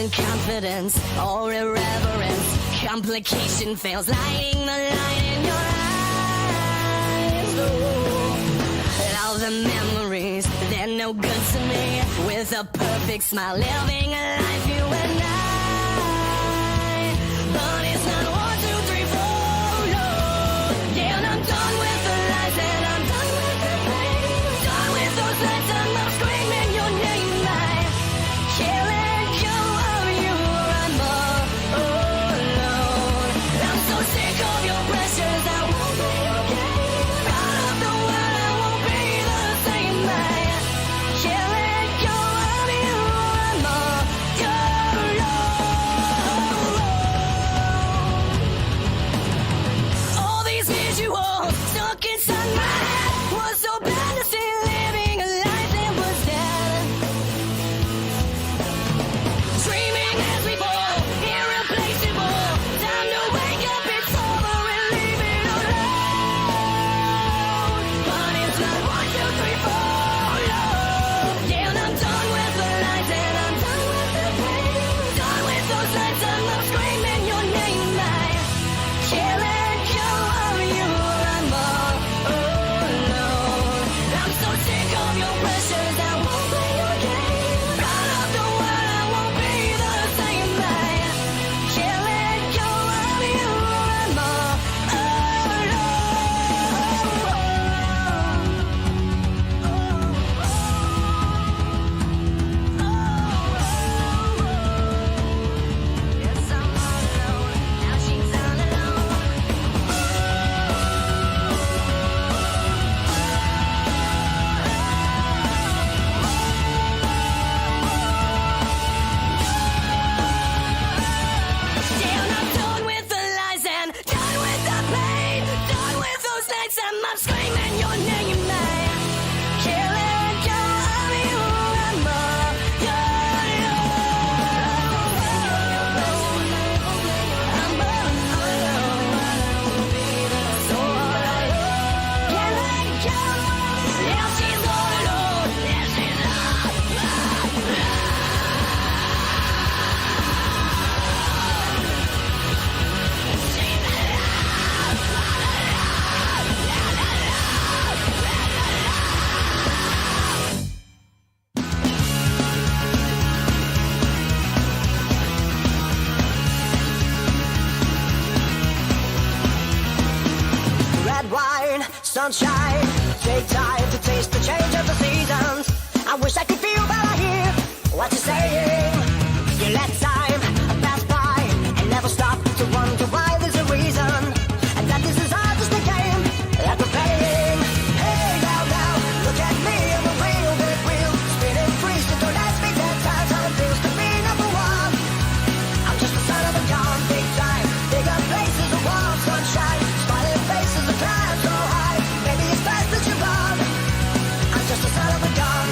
losing confidence or irreverence. Complication fails, lighting the light in your eyes. Oh, all the memories, they're no good to me. With a perfect smile, living a life you and I. But it's not 1, 2, 3, 4, no. Yeah, and I'm done with the lies and I'm done with the pain. Done with those nights and I'm screaming your name. I can't let go of you, I'm all alone. I'm so sick of your pressures, I won't be okay. Out of the world, I won't be the same. I can't let go of you, I'm all alone. All these visuals stuck inside my head was so bad to see, living a life that was dead. Dreaming as we fall, irreplaceable. Time to wake up, it's over and leave it alone. But it's not 1, 2, 3, 4, no. Yeah, and I'm done with the lies and I'm done with the pain. Done with those nights and I'm screaming your name. I can't let go of you, I'm all alone. I'm so sick of your pressures, I won't play your game. Out of the world, I won't be the same. I can't let go of you, I'm all alone. Yes, I'm all alone. Now she's all alone. Damn, I'm done with the lies and done with the pain. Done with those nights and I'm screaming your name. I can't let go of you, I'm all alone. I'm all alone. So all alone. Can't let go. Now she's all alone. Now she's Red wine, sunshine, take time to taste the change of the seasons. I wish I could feel better here. What you're saying? You let time pass by and never stop to wonder why there's a reason, and that this is all just a game that we're playing. Hey now, now, look at me, I'm a real big wheel, spinning free, so don't ask me 10 times how it feels to be number one. I'm just the son of a gun, big time, bigger places, a warm sunshine, smiling faces, a climb so high, maybe it's best that you run. I'm just the son of a gun.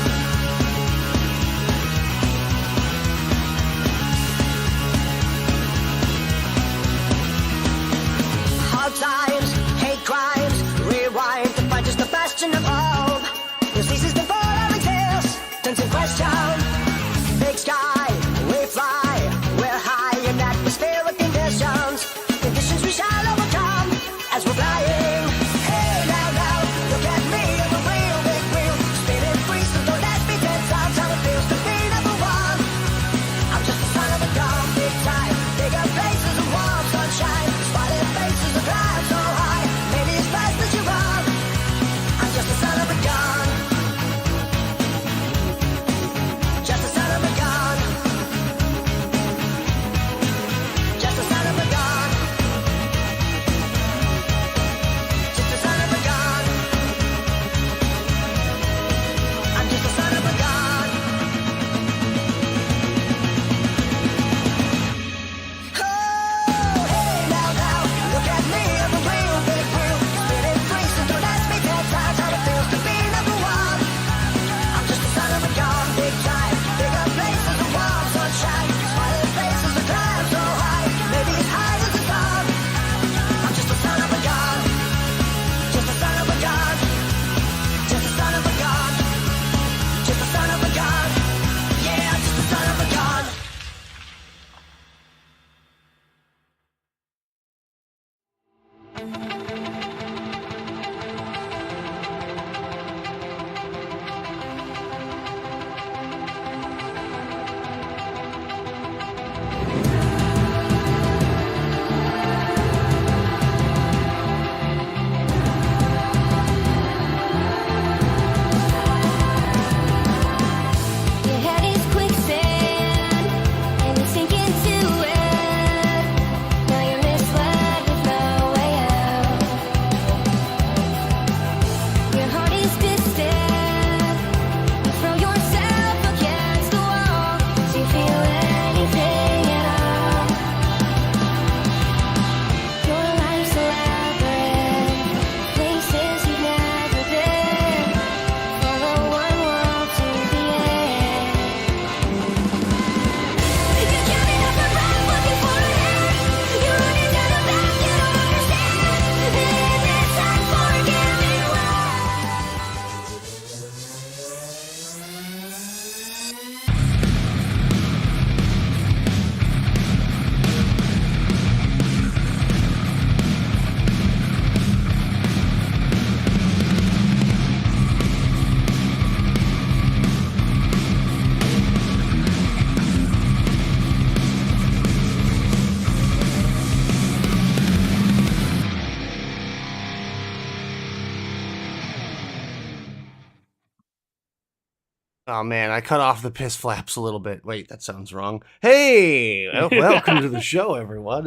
Oh man, I cut off the piss flaps a little bit. Wait, that sounds wrong. Hey, welcome to the show, everyone.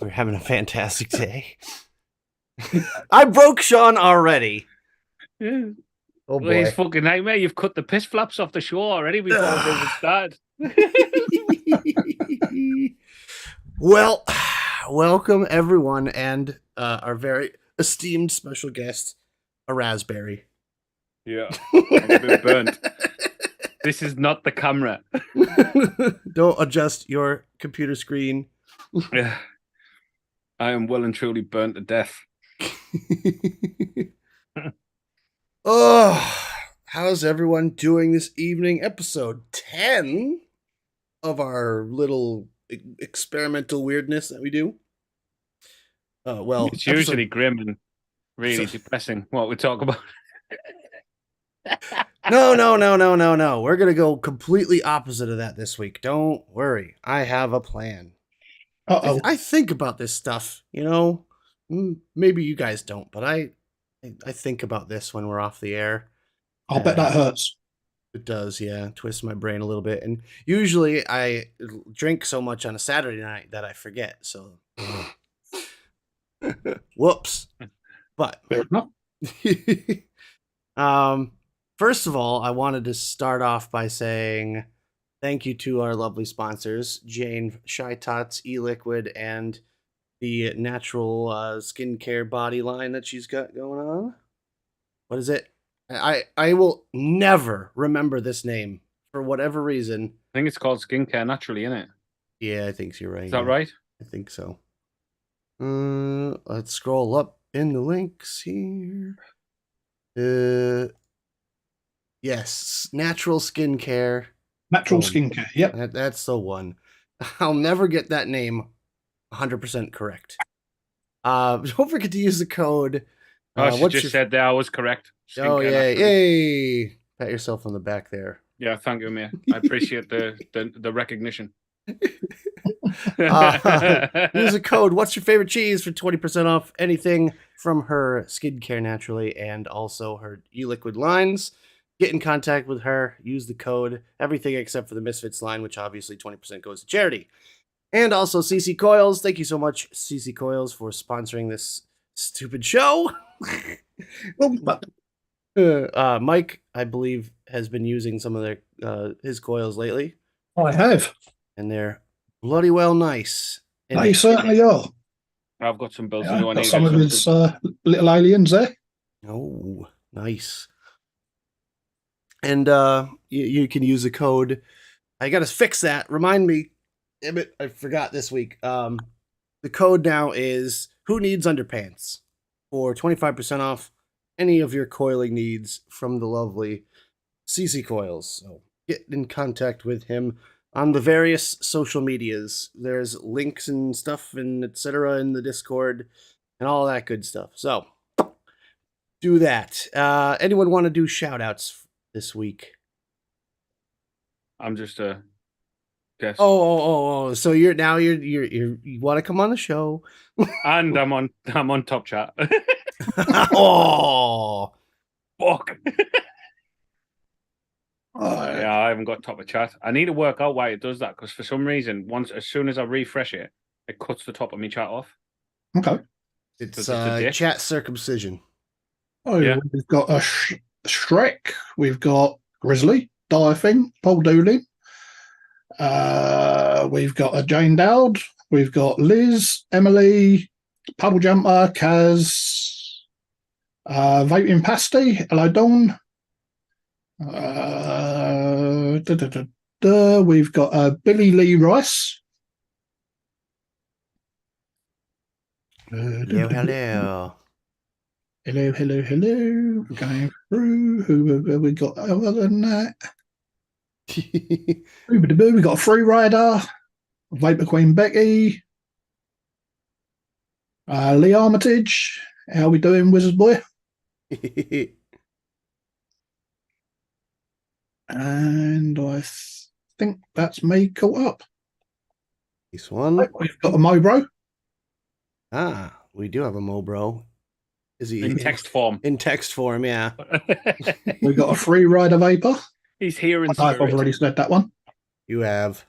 We're having a fantastic day. I broke Sean already. Yeah. Oh Well, he's boy. fucking nightmare. You've cut the piss flaps off the show already before we've even started. Well, welcome everyone, and our very esteemed special guest, a raspberry. Yeah, I've been burnt. This is not the camera. Don't adjust your computer screen. Yeah. I am well and truly burnt to death. Oh, how's everyone doing this evening? Episode 10 of our little experimental weirdness that we do. Well, It's usually grim and really depressing what we talk about. No. We're going to go completely opposite of that this week. Don't worry. I have a plan. Uh-oh. I think about this stuff, you know. Maybe you guys don't, but I think about this when we're off the air. I'll bet that hurts. It does, yeah. Twist my brain a little bit. And usually I drink so much on a Saturday night that I forget. So, whoops. But, Fair enough. first of all, I wanted to start off by saying thank you to our lovely sponsors, Jane Shy Tots, E-Liquid, and the natural skincare body line that she's got going on. What is it? I will never remember this name for whatever reason. I think it's called Skincare Naturally, isn't it? Yeah, I think you're right. Is that right? I think so. Let's scroll up in the links here. Yes, natural skincare. Natural skincare. Yep. That's the one. I'll never get that name 100% correct. Don't forget to use the code. She just said that I was correct. Oh, Skincare yeah. Naturally. Yay. Pat yourself on the back there. Yeah, thank you, mate. I appreciate the recognition. Use the code What's Your Favorite Cheese for 20% off anything from her skincare naturally and also her e-liquid lines. Get in contact with her. Use the code. Everything except for the Misfits line, which obviously 20% goes to charity. And also CC Coils. Thank you so much, CC Coils, for sponsoring this stupid show. Mike, I believe, has been using some of their his coils lately. I have. And they're bloody well nice. And They certainly are. I've got some bills Yeah, to do. I got need some of his little aliens there. Oh, nice. And you can use the code. I got to fix that. Remind me. Damn it, I forgot this week. The code now is Who Needs Underpants for 25% off any of your coiling needs from the lovely CC Coils. So get in contact with him on the various social medias. There's links and stuff and etc. in the Discord and all that good stuff. So do that. Anyone want to do shout outs this week? I'm just a guest. Oh. So you want to come on the show? And I'm on Top Chat. Oh, Fuck. Oh, Yeah, I haven't got top of chat. I need to work out why it does that because for some reason, as soon as I refresh it, it cuts the top of my chat off. okay. it's It's a dick. chat circumcision. Oh, Yeah. we've got a Shrek. We've got Grizzly, Diving, Paul Dooley. We've got a Jane Dowd. We've got Liz, Emily, Puddle Jumper, Kaz, Vaping Pasty, Hello Dawn. We've got Billy Lee Rice. Hello. Hello. Going through. Who have we got other than that? We got a Free Rider, Vapor Queen Becky, Lee Armitage. How we doing, Wizard Boy? And I think that's me caught up. This one. We've got a Mobro. We do have a Mobro. Is he In text form. In text form, yeah. We got a free rider vapor. He's here in I know I've spirit. already said that one. You have.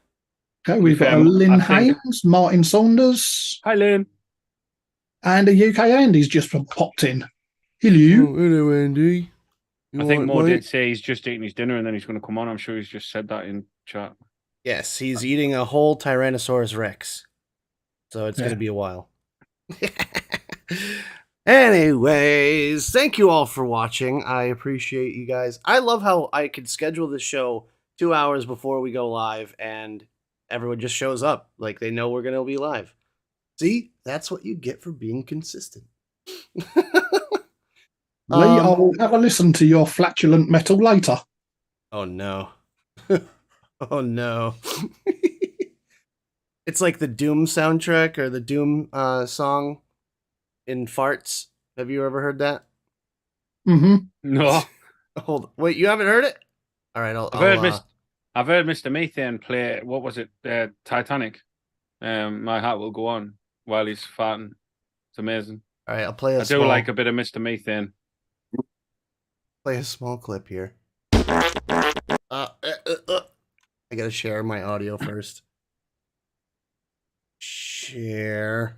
Okay, we've got a Lynn Haynes, Martin Saunders, Hi, Lynn. and a UK Andy's just popped in. Hello. Oh, hello, Andy. I think Mo did say he's just eating his dinner and then he's going to come on. I'm sure he's just said that in chat. Yes, he's eating a whole Tyrannosaurus Rex. So it's going to be a while. Anyways, thank you all for watching. I appreciate you guys. I love how I could schedule the show 2 hours before we go live and everyone just shows up. Like they know we're going to be live. See, that's what you get for being consistent. Lee, I'll have a listen to your flatulent metal later. Oh, no. Oh, no. It's like the Doom soundtrack or the Doom song in farts. Have you ever heard that? Mm-hmm. No. Hold on. Wait, you haven't heard it? All right, I've heard Mr. Methane play, what was it, Titanic. My Heart Will Go On while he's farting. It's amazing. All right, I'll play I do like a bit of Mr. Methane. Play a small clip here. I gotta share my audio first. Share.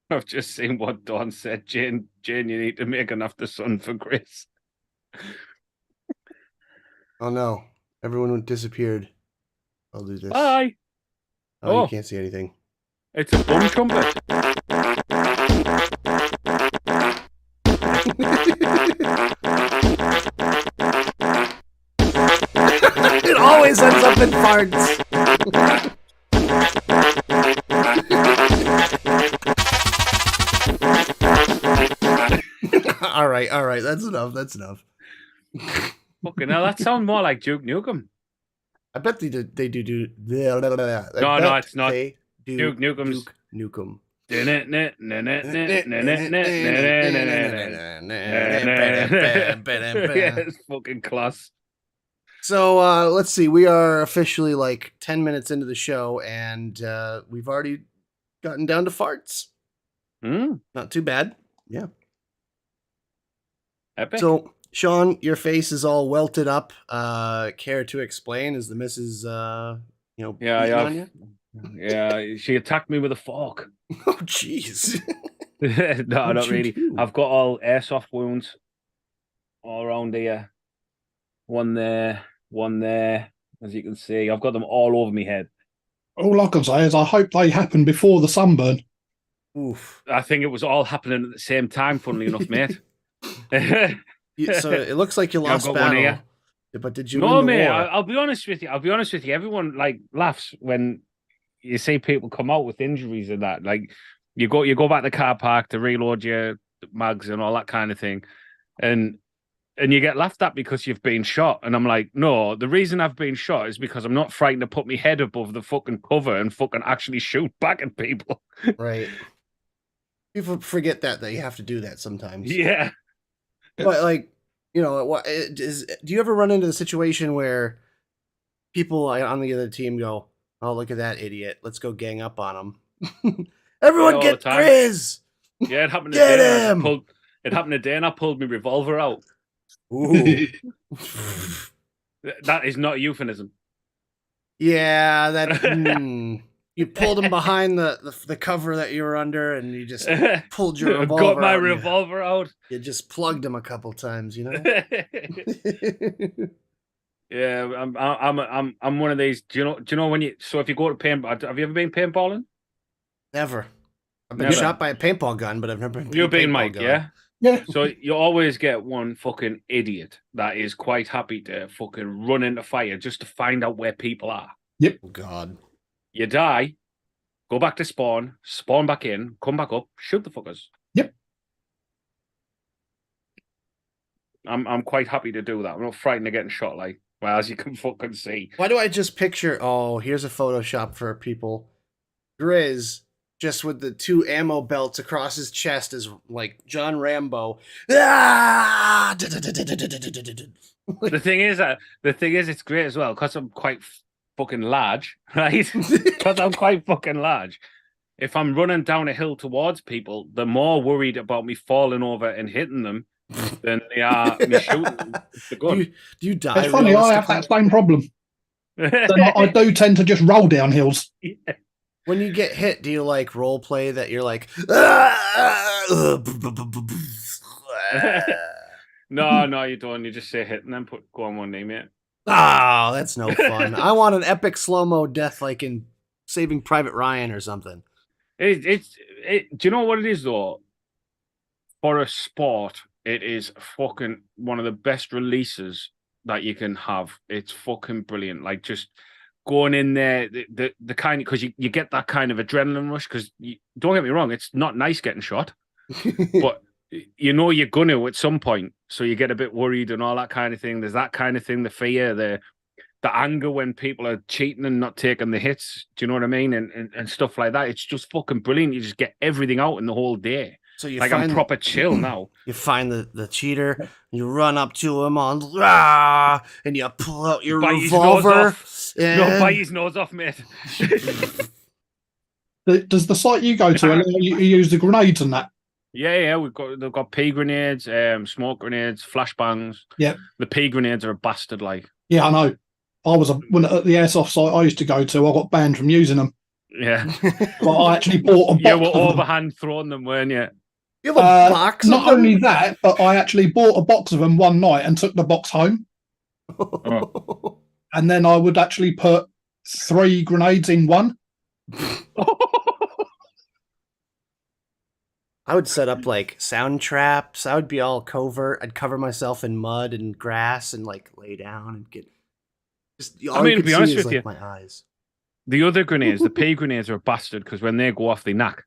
I've just seen what Dawn said. Jane, you need to make an after sun for Chris. Oh no, everyone disappeared. I'll do this. Bye. Oh, you can't see anything. It's a bum trumpet. It always ends up in farts. All right. That's enough. Fucking hell, that sounds more like Duke Nukem. I bet they do. No, it's not. Duke Nukem's. Duke Nukem. It's fucking class. So let's see. We are officially like 10 minutes into the show, and we've already gotten down to farts. Not too bad. Yeah. Epic. So, Sean, your face is all welted up. Care to explain? Is the missus, on you? Yeah, she attacked me with a fork. Oh, jeez. No, not really. I've got all airsoft wounds all around here. One there. As you can see, I've got them all over my head. All I can say is I hope they happen before the sunburn. Oof. I think it was all happening at the same time, funnily enough, mate. So it looks like you lost battle. But did you No, win the mate, war? I'll be honest with you. Everyone like laughs when you see people come out with injuries and that. Like you go back to the car park to reload your mags and all that kind of thing. And you get laughed at because you've been shot. And I'm like, no, the reason I've been shot is because I'm not frightened to put my head above the fucking cover and fucking actually shoot back at people. Right. People forget that you have to do that sometimes. Yeah. But like, do you ever run into the situation where people on the other team go, "Oh, look at that idiot. Let's go gang up on him." Everyone get Grizz! Yeah, it happened Get today. him! It happened today and I pulled my revolver out. Ooh. That is not a euphemism. Yeah, that you pulled him behind the cover that you were under, and you just pulled your revolver. Got my out revolver out. You just plugged him a couple times, Yeah, I'm one of these. Do you know when you? So if you go to paintball, have you ever been paintballing? Never. I've been shot by a paintball gun, but I've never been. You've been Mike, gun. yeah. Yeah. So you always get one fucking idiot that is quite happy to fucking run into fire just to find out where people are. Yep. Oh, God. You die, go back to spawn back in, come back up, shoot the fuckers. Yep. I'm quite happy to do that. I'm not frightened of getting shot, like, well, as you can fucking see. Why do I just picture? Oh, here's a Photoshop for people. Grizz just with the 2 ammo belts across his chest is like John Rambo. Ah! The thing is, it's great as well because I'm quite fucking large, right? Because I'm quite fucking large. if I'm running down a hill towards people, they're more worried about me falling over and hitting them than they are me shooting them with the Do gun. you die It's funny, I have realistically? that same problem. I do tend to just roll down hills. When you get hit, do you like role play that you're like No, you don't. You just say hit and then go on one knee, mate. Oh, that's no fun. I want an epic slow-mo death like in Saving Private Ryan or something. Do you know what it is though? For a sport, it is fucking one of the best releases that you can have. It's fucking brilliant. Like just going in there, the kind, because you get that kind of adrenaline rush. Because don't get me wrong, it's not nice getting shot, but you know you're gonna at some point, so you get a bit worried and all that kind of thing. There's that kind of thing, the fear, the anger when people are cheating and not taking the hits. Do you know what I mean? And stuff like that. It's just fucking brilliant. You just get everything out in the whole day. So you Like I'm proper chill now. You find the cheater, you run up to him and you pull out your revolver. No, bite his nose off, mate. Does the site you go to allow you to use the grenades and that? Yeah, they've got pea grenades, smoke grenades, flashbangs. Yeah. The pea grenades are a bastard, like. Yeah, I know. When at the airsoft site I used to go to, I got banned from using them. Yeah. But I actually bought a box. You were of them. overhand throwing them, weren't you? You have a box Not of them? only that, but I actually bought a box of them one night and took the box home. Oh. And then I would actually put 3 grenades in one. I would set up like sound traps. I would be all covert. I'd cover myself in mud and grass and like lay down and get. I mean, to be honest with like you, my eyes. The other grenades, the pea grenades, are a bastard because when they go off, they knack.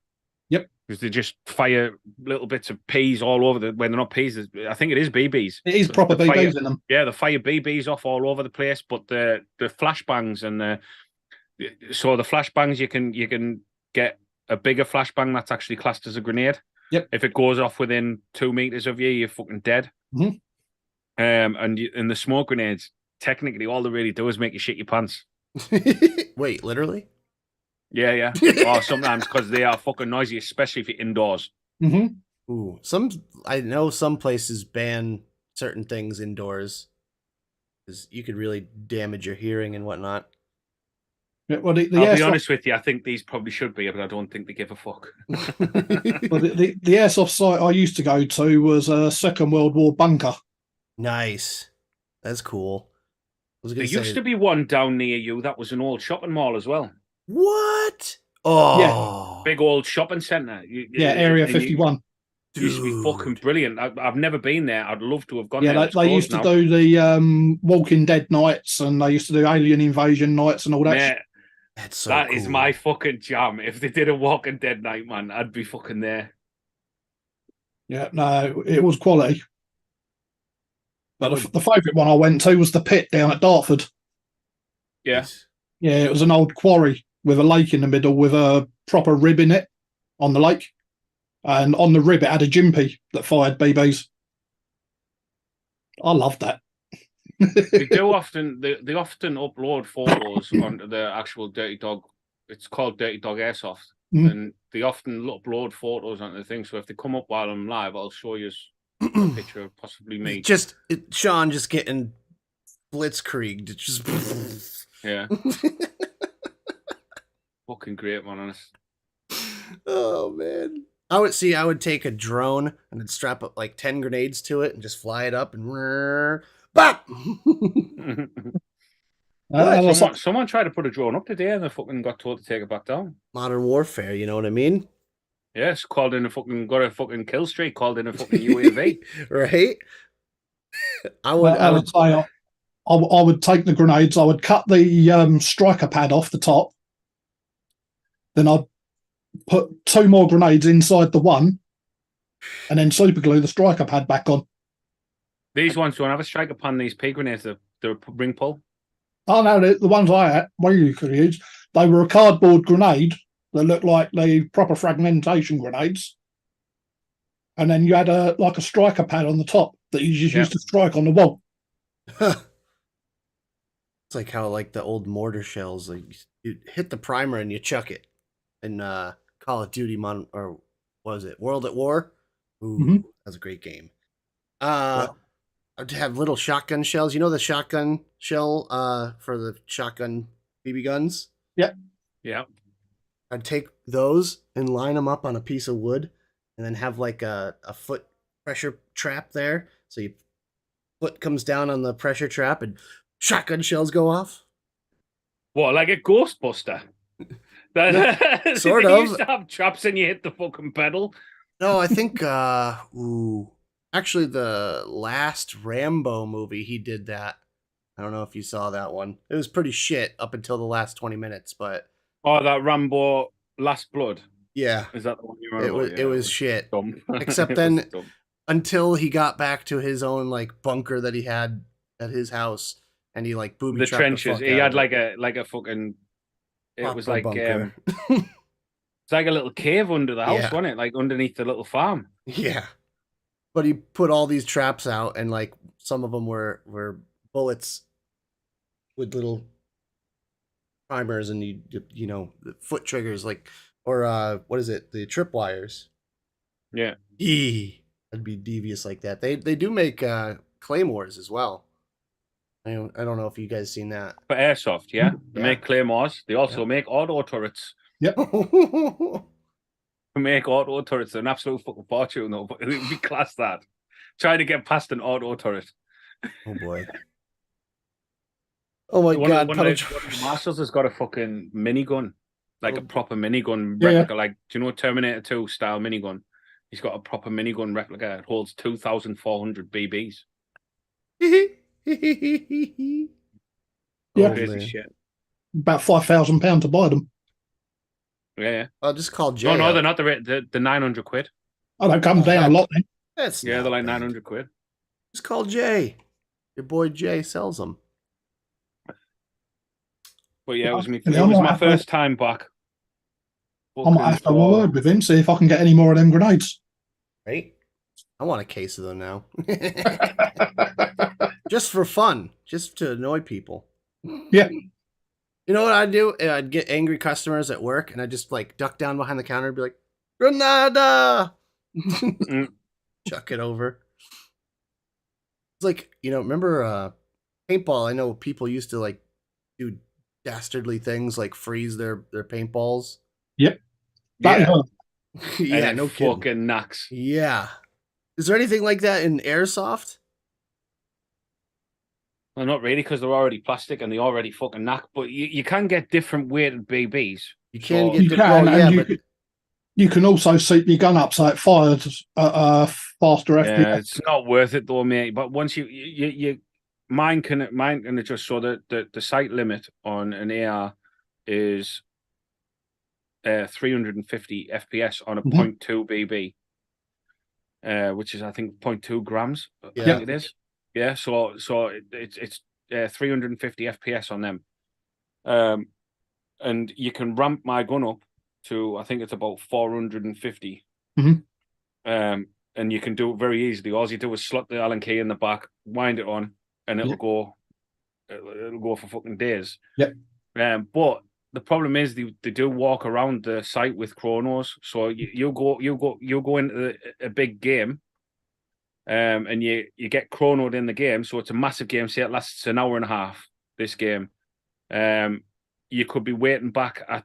Yep. Because they just fire little bits of peas all over when they're not peas. I think it is BBs. It is proper They BBs in them. Yeah, they fire BBs off all over the place. But the flashbangs and the flashbangs, you can get a bigger flashbang that's actually classed as a grenade. Yep. If it goes off within 2 meters of you, you're fucking dead. Mm-hmm. And the smoke grenades, technically, all they really do is make you shit your pants. Wait, literally? Yeah. Or sometimes because they are fucking noisy, especially if you're indoors. Mm-hmm. Ooh, I know some places ban certain things indoors because you could really damage your hearing and whatnot. Yeah, well, I'll be honest with you, I think these probably should be, but I don't think they give a fuck. Well, the airsoft site I used to go to was a Second World War bunker. Nice. That's cool. There used to be one down near you that was an old shopping mall as well. What? Oh. Big old shopping centre. Yeah, Area 51. It used to be fucking brilliant. I've never been there. I'd love to have gone there. Yeah, they used to do the Walking Dead nights, and they used to do Alien Invasion nights and all that shit. That's so that cool. is my fucking jam. If they did a Walking Dead night, man, I'd be fucking there. Yeah, no, it was quality. But the favourite one I went to was the pit down at Dartford. Yeah. Yeah, it was an old quarry with a lake in the middle with a proper rib in it on the lake. And on the rib, it had a jimpy that fired BBs. I loved that. They often upload photos onto the actual Dirty Dog. It's called Dirty Dog Airsoft. Mm. And they often upload photos onto the thing. So if they come up while I'm live, I'll show you a picture of possibly me. Sean just getting blitzkrieged. Just yeah. Fucking great, man. Honest. Oh man. I would take a drone and I'd strap up like 10 grenades to it and just fly it up and bop. Someone tried to put a drone up today and they fucking got told to take it back down. Modern warfare, you know what I mean? Yes, got a fucking kill streak, called in a fucking UAV. Right? I would take the grenades, I would cut the striker pad off the top, then I'd put 2 more grenades inside the one, and then super glue the striker pad back on. These ones don't have a striker pad, these pea grenades, they're ring pull. Oh no, the ones I had, you could use, they were a cardboard grenade that looked like the proper fragmentation grenades. And then you had a striker pad on the top that you just used to strike on the wall. It's like how like the old mortar shells, like you hit the primer and you chuck it. And Call of Duty or what was it? World at War. Ooh, Mhm. that's a great game. To have little shotgun shells. You know the shotgun shell for the shotgun BB guns? Yeah. Yeah. I'd take those and line them up on a piece of wood and then have like a foot pressure trap there. So your foot comes down on the pressure trap and shotgun shells go off. What, like a Ghostbuster? Sort You of. used to have traps and you hit the fucking pedal. No, I think actually the last Rambo movie he did that. I don't know if you saw that one. It was pretty shit up until the last 20 minutes, but Oh, that Rambo Last Blood. yeah. Is that the one you It remember? was, it was shit. Dumb. Except It then was dumb. until he got back to his own like bunker that he had at his house and he like booby The trapped trenches. the fuck He out had of it. like a fucking. It was Proper like bunker. it's like a little cave under the house, Yeah. wasn't it? Like underneath the little farm. Yeah. But he put all these traps out and like some of them were bullets with little primers and you know the foot triggers like or what is it, the tripwires. Yeah. That'd be devious like that. They do make claymores as well. I don't know if you guys seen that. For airsoft, yeah. They Yeah. make claymores. They also make auto turrets. Yep. They make auto turrets. They're an absolute fucking fortune, though. But it would be class that. Trying to get past an auto turret. Oh boy. Oh my One god, of puddle the jumpers. Marshals has got a fucking minigun. Like a proper minigun Yeah. replica. Like, do you know Terminator 2 style minigun? He's got a proper minigun replica. It holds 2,400 BBs. Yeah. Oh, Crazy man. shit. About £5,000 to buy them. Yeah. I'll just call Jay. No, no, up. they're not. They're 900 quid. Oh, they come down a lot then. That's Yeah, not they're like bad. 900 quid. Just call Jay. Your boy Jay sells them. But yeah, it was me. Yeah, It was I might my have to- first time back. I might have to have a word with him, see if I can get any more of them grenades. Right? I want a case of them now. Just for fun. Just to annoy people. Yeah. You know what I'd do? I'd get angry customers at work and I'd just like duck down behind the counter and be like, Granada! Chuck it over. It's like, you know, remember paintball? I know people used to like do dastardly things like freeze their paintballs. Yep. Yeah, Yeah, and no it kidding. fucking knacks. Yeah. Is there anything like that in airsoft? Well, not really, because they're already plastic and they already fucking knack. But you can get different weighted BBs. You can So- get You different. can, Oh, yeah, and but you can also seat your gun up so it fires faster Yeah, FPS. it's not worth it though, mate. But once you mine can adjust so that the sight limit on an AR is 350 FPS on a Mhm. 0.2 BB, which is I think 0.2 grams. I Yeah. think it is. Yeah, so it's 350 FPS on them, and you can ramp my gun up to I think it's about 450. Mhm. And you can do it very easily. All you do is slot the Allen key in the back, wind it on, and it'll Yep. go. It'll go for fucking days. Yep. But the problem is they do walk around the site with chronos. So you go into a big game, and you get chronoed in the game. So it's a massive game. Say it lasts an hour and a half. This game, you could be waiting back at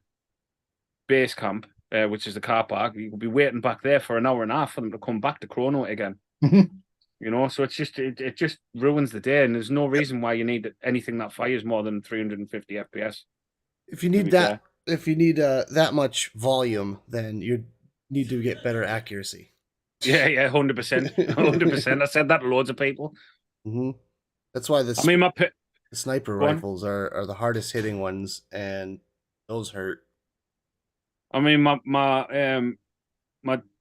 base camp, which is the car park. You could be waiting back there for an hour and a half for them to come back to chrono again. Mhm. You know, so it's just it just ruins the day, and there's no reason why you need anything that fires more than 350 FPS. if you to need be that, if you need that much volume, then you need to get better accuracy. Yeah, 100%, 100%. I said that to loads of people. Hmm. That's why I mean, the sniper go on. rifles are the hardest hitting ones, and those hurt.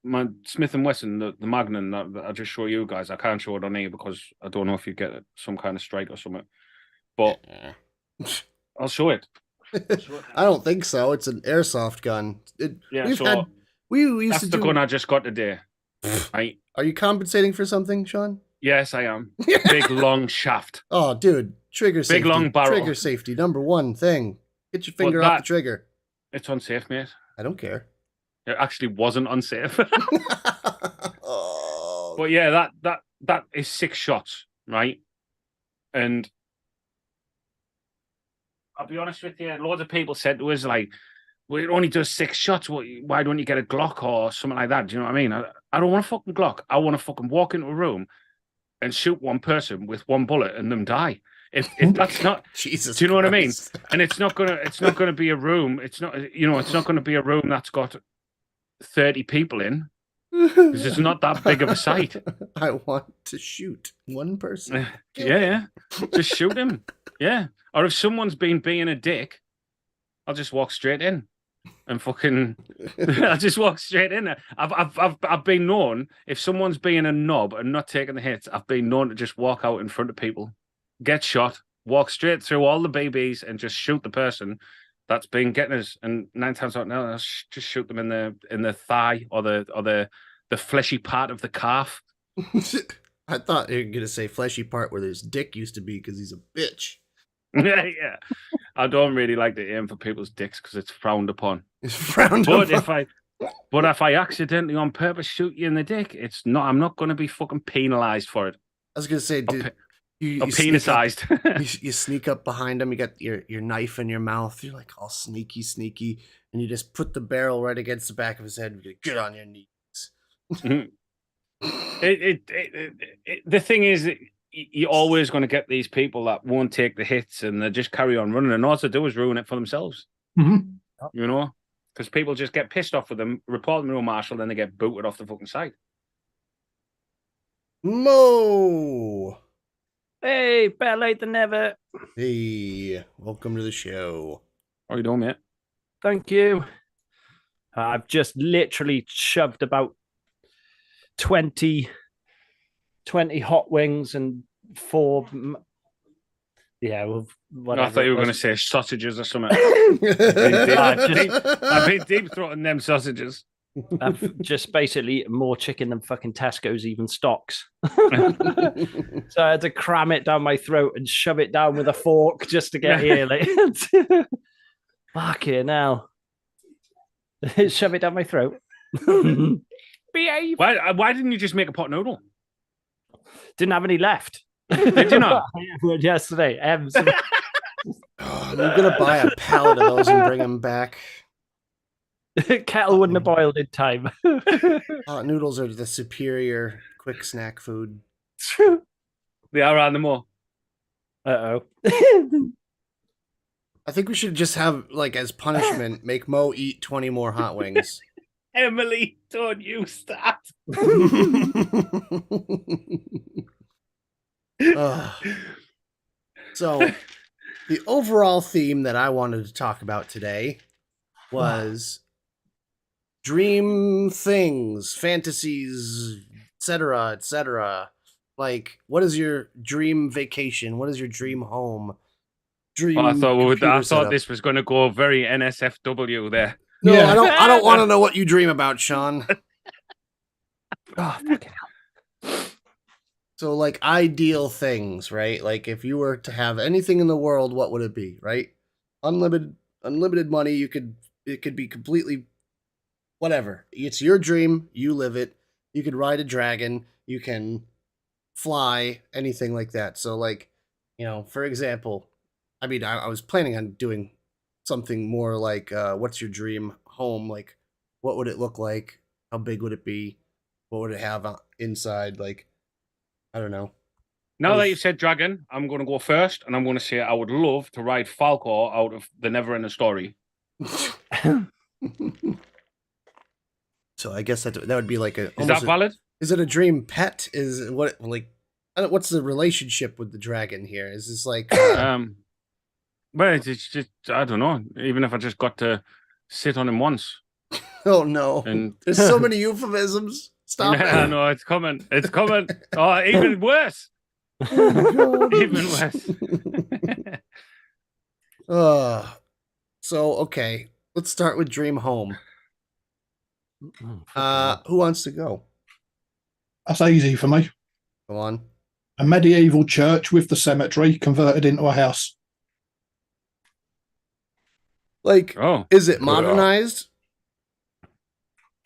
my Smith and Wesson, the Magnum that I just show you guys. I can't show it on here because I don't know if you get some kind of strike or something. But I'll show it. I don't think so. It's an airsoft gun. Yeah, we've so had we used that's to the do. gun I just got today. Right? Are you compensating for something, Sean? Yes, I am. Big long shaft. Oh, dude, trigger safety. long barrel. Trigger safety, number one thing. Get your finger But off that- the trigger. It's unsafe, mate. I don't care. It actually wasn't unsafe. Oh, But yeah, that is 6 shots, right? And I'll be honest with you, loads of people said to us, like, well, it only does 6 shots. Why don't you get a Glock or something like that? Do you know what I mean? I don't want a fucking Glock. I want to fucking walk into a room and shoot one person with one bullet and them die. If that's not, Jesus, do you know what I mean? Christ. And it's not gonna be a room. It's not gonna be a room that's got 30 people in, because it's not that big of a site. I want to shoot one person. Yeah, just shoot him. Yeah, or if someone's been being a dick, I'll just walk straight in and fucking. I'll just walk straight in. I've been known, if someone's being a knob and not taking the hits, I've been known to just walk out in front of people, get shot, walk straight through all the BBs and just shoot the person that's been getting us. And 9 times out of 10, I'll just shoot them in the thigh or the fleshy part of the calf. I thought you were gonna say fleshy part where his dick used to be because he's a bitch. Yeah, I don't really like to aim for people's dicks because it's frowned upon. It's frowned But upon. if I accidentally on purpose shoot you in the dick, I'm not going to be fucking penalized for it. I was gonna say, dude, Or you sneak up, penicized. you sneak up behind him. You got your knife in your mouth. You're like all sneaky, and you just put the barrel right against the back of his head. And you get on your knees. The thing is, you're always going to get these people that won't take the hits and they just carry on running, and all they do is ruin it for themselves. Mhm. You know, because people just get pissed off with them, report them to a marshal, then they get booted off the fucking site. Mo, Hey, better late than never. hey, welcome to the show. How you doing, mate? Thank you. I've just literally shoved about 20 hot wings and 4. Yeah, well, whatever. I thought you were it going to was. say sausages or something. I've I've been deep throating them sausages. I've just basically eaten more chicken than fucking Tesco's even stocks. So I had to cram it down my throat and shove it down with a fork just to get here. Like, fucking hell. Shove it down my throat. Behave. Why didn't you just make a pot noodle? Didn't have any left. Did you not? Yesterday. I'm gonna buy a pallet of those and bring them back. Kettle wouldn't have boiled in time. Hot noodles are the superior quick snack food. They are around the more. Uh-oh. I think we should just have, like, as punishment, make Mo eat 20 more hot wings. Emily, don't you start. So, the overall theme that I wanted to talk about today was dream things, fantasies, etc., etc. Like, what is your dream vacation? What is your dream home? Dream. I computer thought setup? this was going to go very NSFW there. No, Yeah. I don't want to know what you dream about, Sean. Oh, fucking hell. So, like, ideal things, right? Like, if you were to have anything in the world, what would it be, right? Unlimited money. It could be completely whatever. It's your dream. You live it. You could ride a dragon. You can fly, anything like that. So, like, for example, I mean, I was planning on doing something more like, what's your dream home? Like, what would it look like? How big would it be? What would it have inside? Like, I don't know. Now that you've said dragon, I'm going to go first, and I'm going to say I would love to ride Falcor out of the Neverending Story. So I guess that would be like a. Is that valid? Is it a dream pet? Is what like? What's the relationship with the dragon here? Is this like? Well, it's just I don't know. Even if I just got to sit on him once, Oh no! and There's so many euphemisms. Stop I it! know it's coming. It's coming. Oh, even worse. Oh, God. Even worse. So okay, let's start with dream home. Who wants to go? That's easy for me. Go on. A medieval church with the cemetery converted into a house. Like, Oh, is it modernized?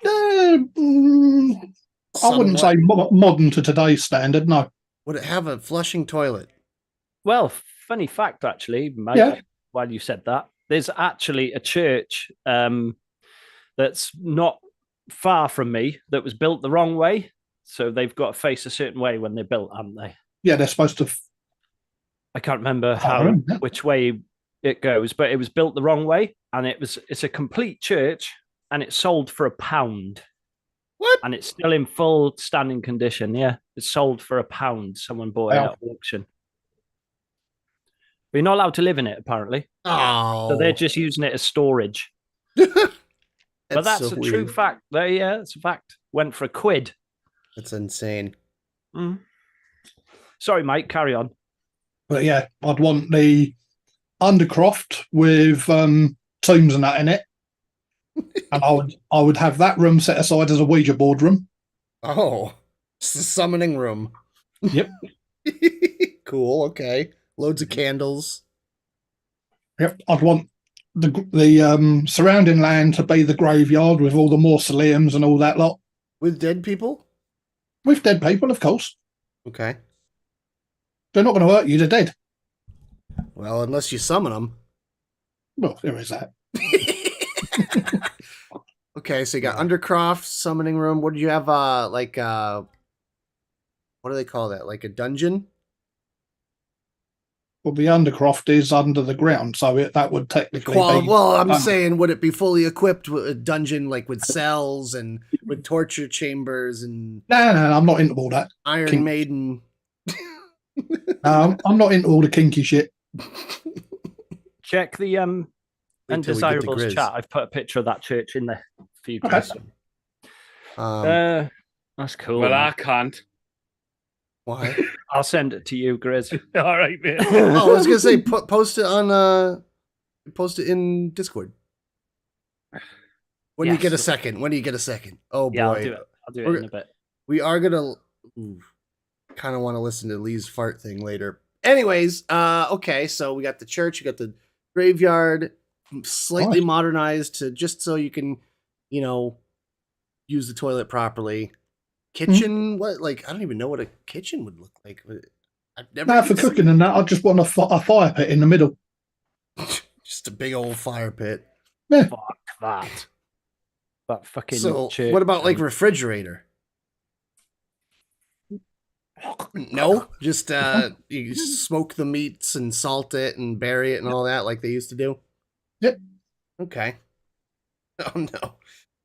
I wouldn't say modern to today's standard. No. Would it have a flushing toilet? Well, funny fact, actually, mate, Yeah. while you said that, there's actually a church that's not far from me that was built the wrong way. So they've got to face a certain way when they're built, haven't they? Yeah, they're supposed to. I can't remember remember. which way it goes, but it was built the wrong way, and it's a complete church, and it's sold for £1. What? And it's still in full standing condition. Yeah, it's sold for £1. Someone bought it Wow. at auction. But you're not allowed to live in it, apparently. Oh, So they're just using it as storage. But that's so a weird. true fact. Yeah, it's a fact. Went for £1. That's insane. Sorry, mate. Carry on. But yeah, I'd want the undercroft with tombs and that in it, and I would have that room set aside as a Ouija board room. Oh, it's the summoning room. Yep. Cool. Okay. Loads of candles. Yep. I'd want the surrounding land to be the graveyard with all the mausoleums and all that lot. With dead people? With dead people, of course. Okay. They're not going to hurt you. They're dead. Well, unless you summon them. Well, there is that. Okay, so you got Undercroft, summoning room. What do you have? What do they call that? Like a dungeon? Well, the undercroft is under the ground, so that would technically be. Well, I'm saying, would it be fully equipped with a dungeon, like with cells and with torture chambers and No, I'm not into all that. Iron Maiden? I'm not into all the kinky shit. Check the Wait till we get to Undesirables Grizz. chat. I've put a picture of that church in there for you Okay. guys. That's cool. Well, I man. can't. Why? I'll send it to you, Grizz. All right, man. Oh, I was gonna say, post it on post it in Discord. When do you Yes. get a second? When do you get a second? Oh boy, Yeah, I'll do it. I'll do it in a bit. we are gonna kind of want to listen to Lee's fart thing later. Anyways, okay, so we got the church, you got the graveyard, slightly Nice. modernized to just so you can, use the toilet properly. Kitchen, what? Like, I don't even know what a kitchen would look like. I've never Now, for even seen- cooking and that, I just want a fire pit in the middle. just a big old fire pit. Fuck that. That fucking So, church. what about like refrigerator? No, just you smoke the meats and salt it and bury it and all that like they used to do. Yep. Okay. Oh no.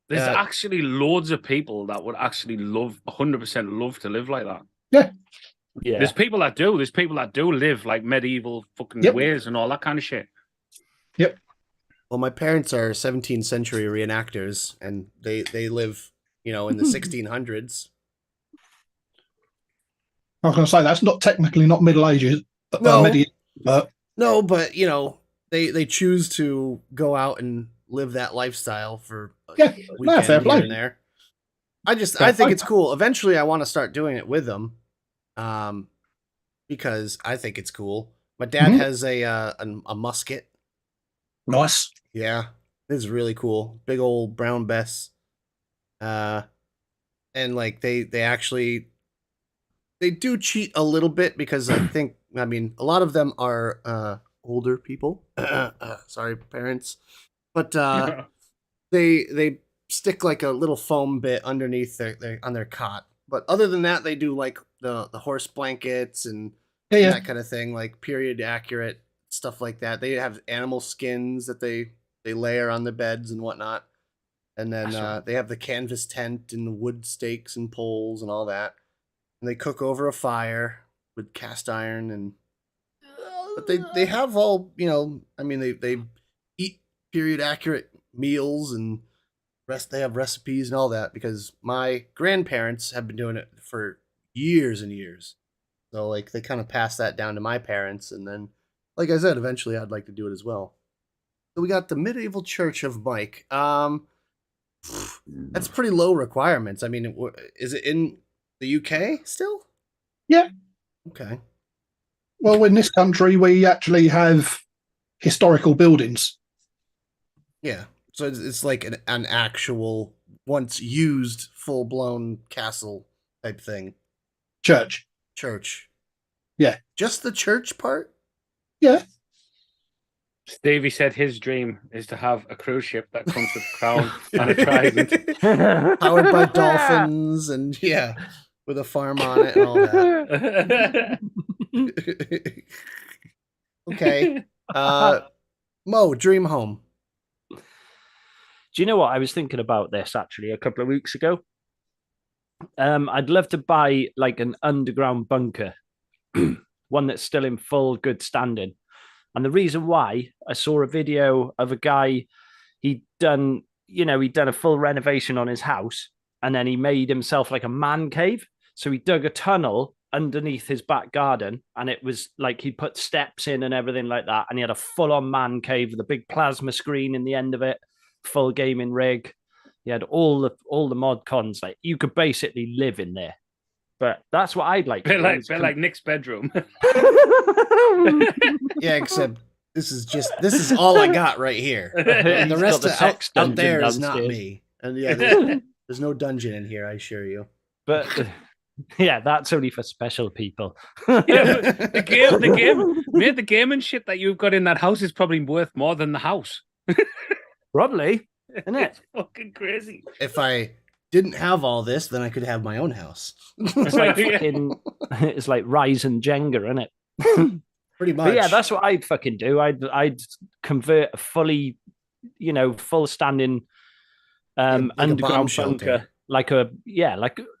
There's Uh, actually loads of people that would actually 100% love to live like that. Yeah. Yeah. There's people that do. There's people that do live like medieval fucking Yep. ways and all that kind of shit. Well, my parents are 17th century reenactors, and they live, in the 1600s. I was going to say that's not Middle Ages, but No. medieval. But No, but they choose to go out and live that lifestyle for a Yeah, weekend fair here play. and there. I Fair think play. it's cool. Eventually, I want to start doing it with them, because I think it's cool. My dad Mhm. has a musket. nice. Yeah, it's really cool. Big old brown Bess. And like they do cheat a little bit because a lot of them are older people. Sorry, parents. But they stick like a little foam bit underneath on their cot. But other than that, they do like the horse blankets and Yeah. that kind of thing, like period accurate stuff like that. They have animal skins that they layer on the beds and whatnot. And then That's right. they have the canvas tent and the wood stakes and poles and all that. And they cook over a fire with cast iron but they have all, they eat period accurate meals and they have recipes and all that because my grandparents have been doing it for years and years. So like they kind of passed that down to my parents, and then like I said, eventually I'd like to do it as well. So we got the medieval church of Mike. That's pretty low requirements. I mean, is it in the UK still? Yeah. Okay. Well, in this country, we actually have historical buildings. Yeah. So it's like an actual once used full blown castle type thing. Church. Church. Yeah. Just the church part? Yeah. Stevie said his dream is to have a cruise ship that comes with a crown and a trident. Powered by dolphins and with a farm on it and all that. Okay. Mo, dream home. Do you know what? I was thinking about this actually a couple of weeks ago. I'd love to buy like an underground bunker, one that's still in full good standing. And the reason why, I saw a video of a guy, he'd done a full renovation on his house, and then he made himself like a man cave. So he dug a tunnel underneath his back garden, and it was like he put steps in and everything like that. And he had a full-on man cave with a big plasma screen in the end of it, full gaming rig. He had all the mod cons. Like you could basically live in there. But that's what I'd like. Bit like Nick's bedroom. Yeah, except this is all I got right here. And the rest out there is not me. And there's no dungeon in here, I assure you. But yeah, that's only for special people. The game and shit that you've got in that house is probably worth more than the house. Probably, isn't it? It's fucking crazy. If I didn't have all this, then I could have my own house. It's like it's like Rise and Jenga, isn't it? Pretty much. But yeah, that's what I'd fucking do. I'd convert a fully, full standing Like a underground bomb bunker, shelter.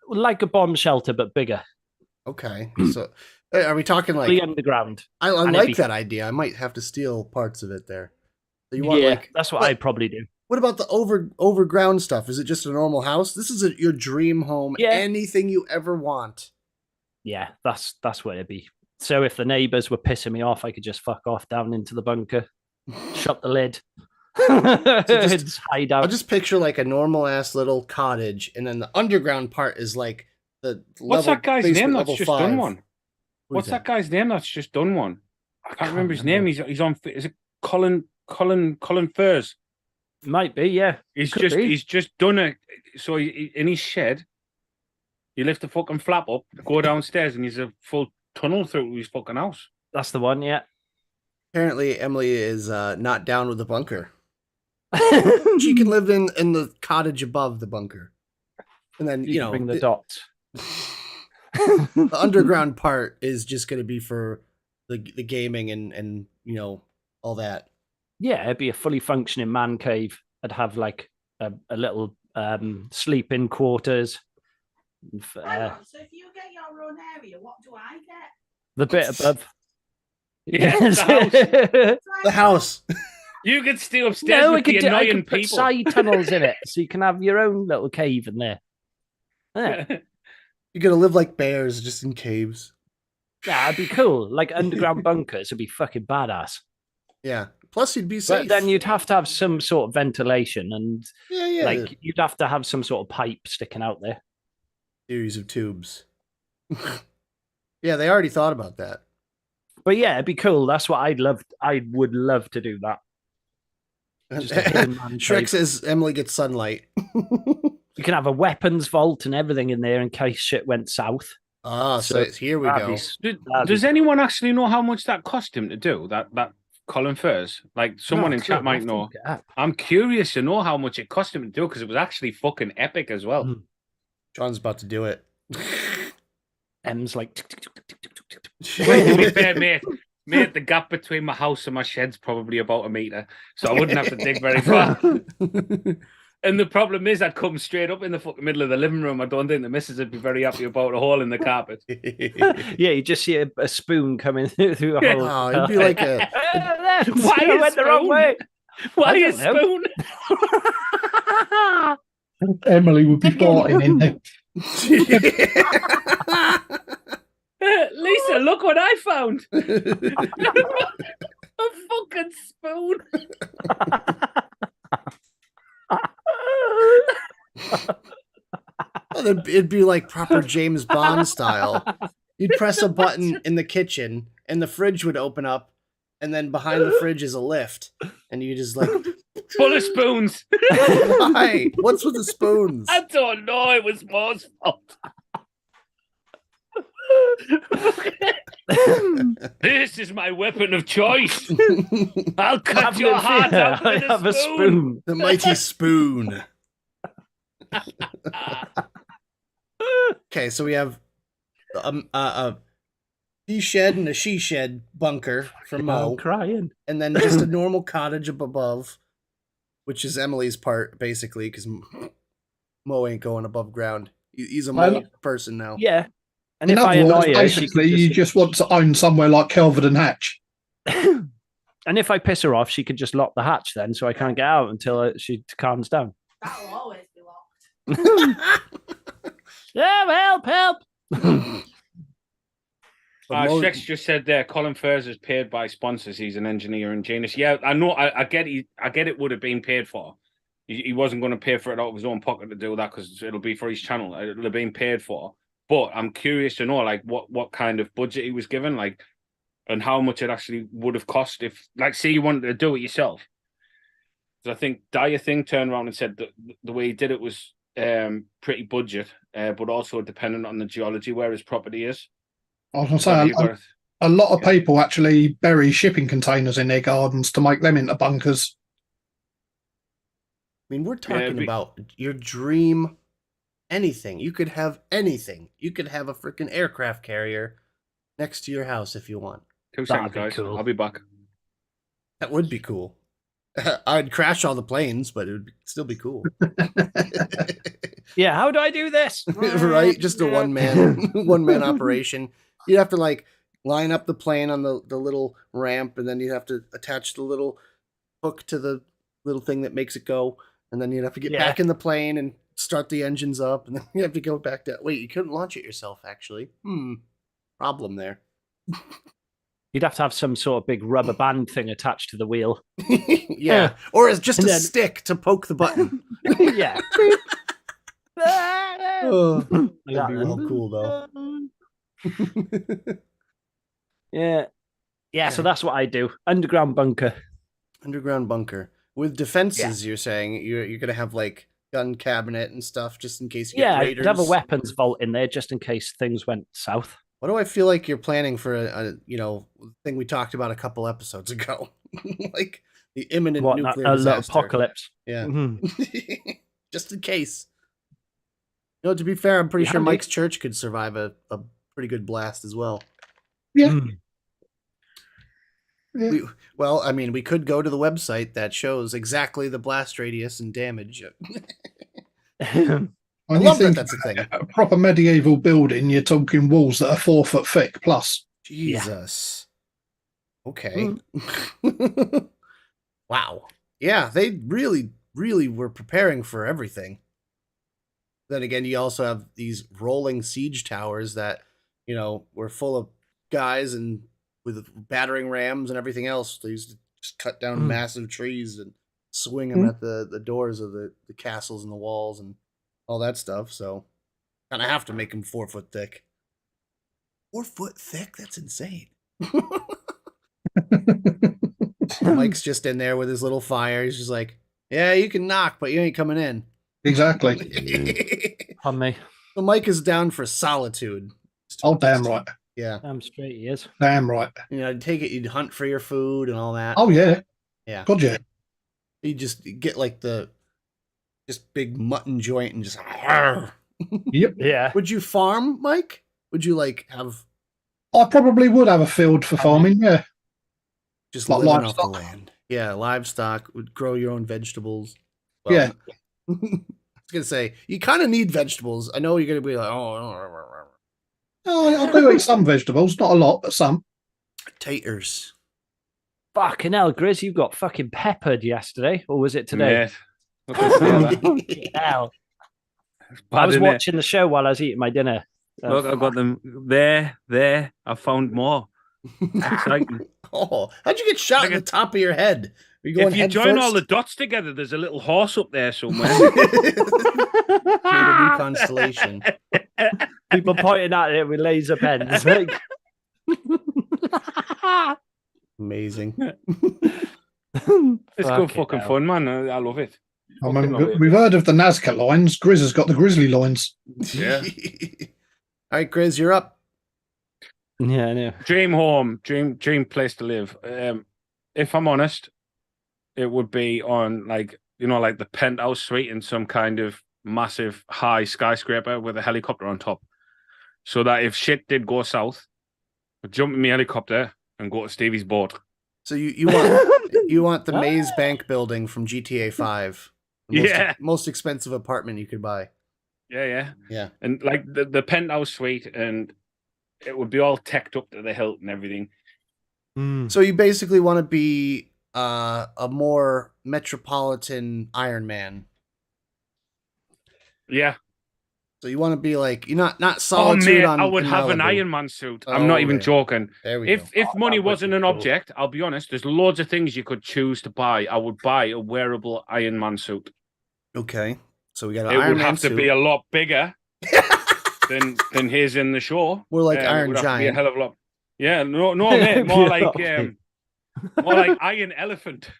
like a bomb shelter but bigger. Okay. So are we talking Fully like underground? I it'd like be- that idea. I might have to steal parts of it there. So you want that's what I'd probably do. what about the overground stuff? Is it just a normal house? This is your dream home. Yeah. Anything you ever want. Yeah, that's what it'd be. So if the neighbours were pissing me off, I could just fuck off down into the bunker, shut the lid, just hide out. I'll just picture like a normal ass little cottage, and then the underground part is like the What's that guy's name that's just done one? What's What's that guy's name that's just done one? I can't remember his name. He's on. Is it Colin Furs? Might be, yeah. He's Could be. just done it. So in his shed, you lift the fucking flap up, go downstairs, and he's a full tunnel through his fucking house. That's the one, yeah. Apparently, Emily is not down with the bunker. She can live in the cottage above the bunker, and then You bring the dots. the underground part is just going to be for the gaming and all that. Yeah, it'd be a fully functioning man cave. I'd have like a little sleep-in quarters. So if you get your own area, what do I get? The bit above. Yeah, the The house. You could stay upstairs No, with the I annoying could put people. side tunnels in it, so you can have your own little cave in there. Yeah, You're gonna live like bears, just in caves. that'd be cool. Like underground bunkers would be fucking badass. Yeah. Plus, you'd be safe. But then you'd have to have some sort of ventilation, and yeah. like you'd have to have some sort of pipe sticking out there. Series of tubes. Yeah, they already thought about that. But yeah, it'd be cool. That's what I'd love. I would love to do that. Just a hidden man Shrek cave. says Emily gets sunlight. You can have a weapons vault and everything in there in case shit went south. Ah, so here we That'd go. be- that'd Does be- anyone actually know how much that cost him to do that Colin Furs? Like someone No, in chat I'll might have to know. look it up. I'm curious to know how much it cost him to do because it was actually fucking epic as well. Mm. John's about to do it. M's like, To be fair, mate, the gap between my house and my shed's probably about 1 meter, so I wouldn't have to dig very far. And the problem is, I'd come straight up in the fucking middle of the living room. I don't think the missus would be very happy about a hole in the carpet. yeah, you just see a spoon coming through a hole. Oh, it'd be like a Why I a went the wrong spoon? way. Why I a don't spoon? Emily would be farting in there. Lisa, look what I found. A fucking spoon. It'd be like proper James Bond style. You'd press a button in the kitchen, and the fridge would open up, and then behind the fridge is a lift, and you just like Full of spoons. Why? What's with the spoons? I don't know. It was Mo's fault. This is my weapon of choice. I'll cut Have your no heart fear, out I with have a a spoon. spoon. The mighty spoon. Okay, so we have a he shed and a she shed bunker for Mo, I'm crying. and then just a normal cottage up above, which is Emily's part basically, because Mo ain't going above ground. He's a Mo person now. Yeah. And In if I other words, annoy her, she basically, could you just want to own somewhere like Kelvin and Hatch. and if I piss her off, she could just lock the hatch then, so I can't get out until she calms down. That'll always be locked. Yeah, help! Shex just said there, Colin Furs is paid by sponsors. He's an engineer and genius. Yeah, I know. I get. I get it would have been paid for. He wasn't going to pay for it out of his own pocket to do that because it'll be for his channel. It'll have been paid for. But I'm curious to know, like, what kind of budget he was given, like, and how much it actually would have cost if, like, say you wanted to do it yourself. Because I think Dyer Thing turned around and said that the way he did it was pretty budget, but also dependent on the geology where his property is. I was going to say, a lot of people actually bury shipping containers in their gardens to make them into bunkers. I mean, we're talking about your dream. Anything. You could have anything. You could have a freaking aircraft carrier next to your house if you want. 2 seconds, guys. Cool. I'll be back. That would be cool. I'd crash all the planes, but it would still be cool. Yeah, how do I do this? Right? Just a one man operation. You'd have to like line up the plane on the little ramp, and then you'd have to attach the little hook to the little thing that makes it go, and then you'd have to get back in the plane and start the engines up, and then you have to go back down. Wait, you couldn't launch it yourself, actually. Problem there. You'd have to have some sort of big rubber band thing attached to the wheel. Yeah. Or as just a stick to poke the button. Yeah. Oh, that'd be real cool, though. Yeah. Yeah, so that's what I do. Underground bunker. Underground bunker. With defenses, you're saying you're going to have, like, gun cabinet and stuff just in case you get raiders. I'd have a weapons vault in there just in case things went south. What do I feel like you're planning for a thing we talked about a couple episodes ago? Like the imminent nuclear disaster. Apocalypse. Yeah. Mm-hmm. Just in case. You know, to be fair, I'm pretty sure Mike's church could survive a pretty good blast as well. Yeah. Well, I mean, we could go to the website that shows exactly the blast radius and damage. I love that that's a thing. A proper medieval building, you're talking walls that are 4 foot thick plus. Jesus. Yeah. Okay. Wow. Yeah, they really, really were preparing for everything. Then again, you also have these rolling siege towers that, were full of guys and with battering rams and everything else. They used to just cut down massive trees and swing them at the doors of the castles and the walls and all that stuff. So kind of have to make them 4 foot thick. 4 foot thick? That's insane. Mike's just in there with his little fire. He's just like, yeah, you can knock, but you ain't coming in. Exactly. On me. So Mike is down for solitude. Oh, damn right. Yeah. Damn straight he is. Damn right. I'd take it you'd hunt for your food and all that. Oh, yeah. Yeah. God, yeah. You just get like the just big mutton joint and just. Yep. Yeah. Would you farm, Mike? Would you like have I probably would have a field for farming, yeah. just Like living off the livestock? land? Yeah, livestock would grow your own vegetables. Well, Yeah. I was gonna say you kind of need vegetables. I know you're gonna be like, oh, I do eat some vegetables, not a lot, but some. taters. Fucking hell, Grizz, you got fucking peppered yesterday. Or was it today? Mate, look at that. Fucking hell. Bad, I was innit? watching the show while I was eating my dinner. Look, I've got them there. I found more. Exciting. Oh, how'd you get shot in the top of your head? Are you going If you head join all first? the dots together, there's a little horse up there somewhere. Made a new constellation. People pointing at it with laser pens. Like... Amazing. It's good Fucking fucking hell. fun, man. I love it. I Fucking mean, love it. we've heard of the Nazca lines. Grizz has got the Grizzly lines. Yeah. All right, Grizz, you're up. Yeah, I know. Dream home, dream place to live. If I'm honest, it would be on like the penthouse suite in some kind of massive high skyscraper with a helicopter on top. So that if shit did go south, I'd jump in my helicopter and go to Stevie's boat. So you want the Maze Bank building from GTA 5. The most expensive apartment you could buy. Yeah. And like the penthouse suite, and it would be all teched up to the hilt and everything. So you basically want to be a more metropolitan Iron Man. Yeah. So you want to be like you're not Oh Solitude mate, on. I would in have an Malibu. Iron Man suit. I'm not even Okay. joking. There we go. If money that would wasn't be an cool. object, I'll be honest. There's loads of things you could choose to buy. I would buy a wearable Iron Man suit. Okay, so we got an It Iron would Man have to suit. be a lot bigger than his in the show. More like It Iron would have to be a Giant. hell of a lot. Yeah, no, mate. More like Okay. more like Iron Elephant.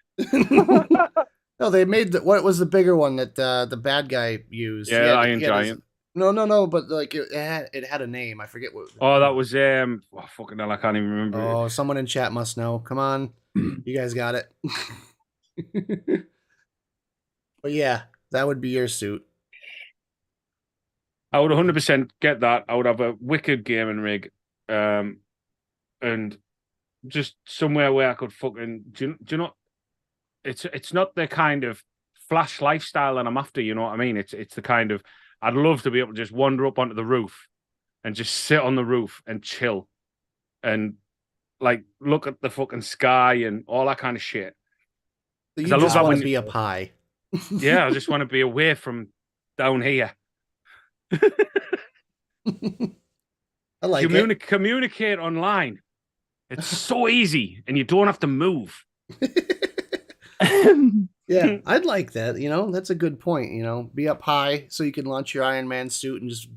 No, they made what was the bigger one that the bad guy used? Yeah, He had- Iron he had his- Giant. No, but like it had a name. I forget what. Oh, that was fucking hell, I can't even remember. Oh, someone in chat must know. Come on, you guys got it. But yeah, that would be your suit. I would 100% get that. I would have a wicked gaming rig, and just somewhere where I could fucking do you know? It's not the kind of flash lifestyle that I'm after. You know what I mean? It's the kind of I'd love to be able to just wander up onto the roof and just sit on the roof and chill, and like look at the fucking sky and all that kind of shit. So you 'Cause I love just that want when to be a pie. Yeah, I just want to be away from down here. I like it. Communicate online. It's so easy, and you don't have to move. Yeah, I'd like that. That's a good point. Be up high so you can launch your Iron Man suit and just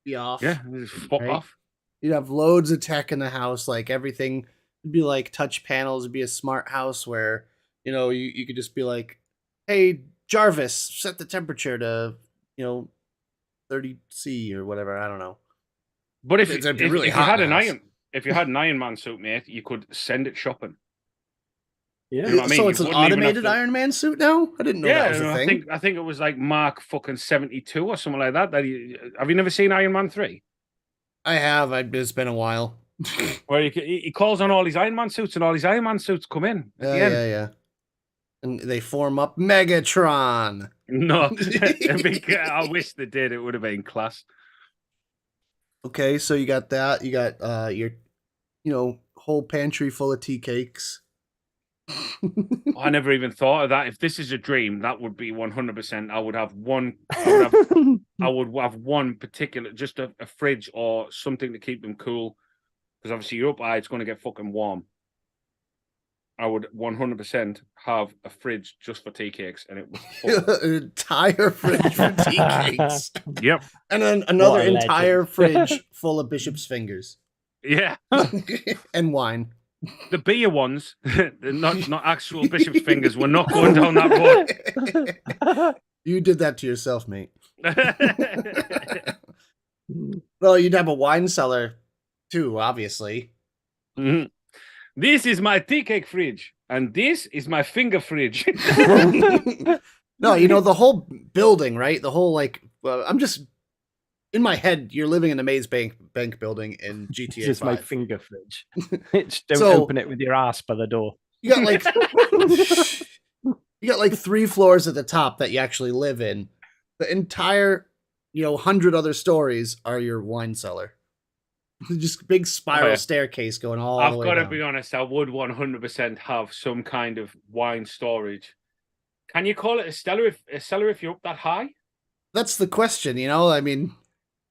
be off. Yeah, just fuck Right. off. You'd have loads of tech in the house, like everything would be like touch panels. It'd be a smart house where you could just be like, "Hey Jarvis, set the temperature to 30°C or whatever." I don't know. But if It'd be if, really if you hot had in an the house. if you had an Iron Man suit, mate, you could send it shopping. Yeah. You know what I mean? So You it's an wouldn't even have automated to- Iron Man suit now. I didn't know that was a thing. I think it was like Mark fucking 72 or something like that. Have you never seen Iron Man 3? I have. It's been a while. Where he calls on all these Iron Man suits, and all these Iron Man suits come in at the end. Yeah. And they form up Megatron. No, I wish they did. It would have been class. Okay, so you got that. You got your, whole pantry full of tea cakes. I never even thought of that. If this is a dream, that would be 100%. I would have one. I would have one particular, just a fridge or something to keep them cool. Because obviously you're up high, it's going to get fucking warm. I would 100% have a fridge just for tea cakes, and it was full. An entire fridge for tea cakes. Yep. And then another What a entire legend. fridge full of Bishop's fingers. Yeah. And wine. The beer ones, not actual Bishop's fingers, were not going down that road. You did that to yourself, mate. Well, you'd have a wine cellar too, obviously. Mhm. This is my tea cake fridge, and this is my finger fridge. No, the whole building, right? The whole I'm just in my head. You're living in the Maze Bank building in GTA Just 5. my finger fridge. It's don't So- open it with your ass by the door. You got like you got like 3 floors at the top that you actually live in. The entire 100 other stories are your wine cellar. Just big spiral Oh, yeah. staircase going all the I've way got to down. be honest, I would 100% have some kind of wine storage. Can you call it a cellar if you're up that high? That's the question, I mean,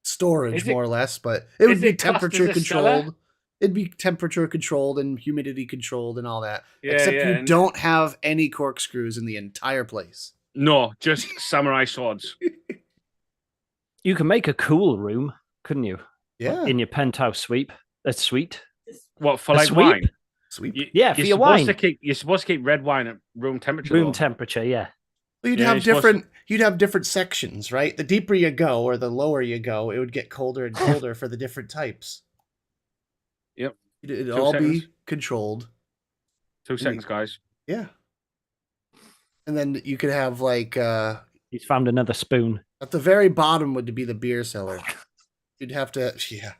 storage Is it- more or less, but it would is be it classed as temperature a cellar? controlled. It'd be temperature controlled and humidity controlled and all that. Yeah, Except yeah, you and- don't have any corkscrews in the entire place. No, just samurai swords. You can make a cool room, couldn't you? Yeah. In your penthouse suite. Suite. What, for A like sweep? wine? Sweep. Yeah, for you're your supposed wine. to keep you're supposed to keep red wine at room temperature. Room though. temperature, yeah. Well, you'd Yeah, have you're supposed to- different. You'd have different sections, right? The deeper you go, or the lower you go, it would get colder and colder for the different types. Yep. It'd 2 all seconds. be controlled. 2 seconds, guys. Yeah. And then you could have like He's found another spoon. at the very bottom would be the beer cellar. You'd have to, yeah.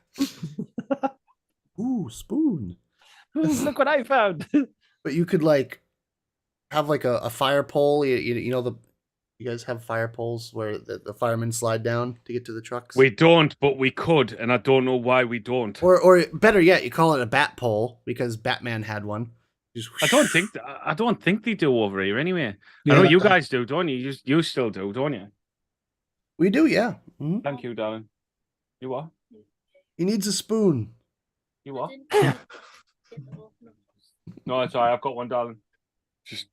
Ooh, spoon. Look what I found. But you could like have like a fire pole. You know you guys have fire poles where the firemen slide down to get to the trucks. We don't, but we could, and I don't know why we don't. Or better yet, you call it a bat pole because Batman had one. Just I don't think they do over here anyway. Yeah, I know you guys do, don't you? You still do, don't you? We do, yeah. Mhm. Thank you, darling. You what? He needs a spoon. You what? No, it's all right. I've got one, darling. Just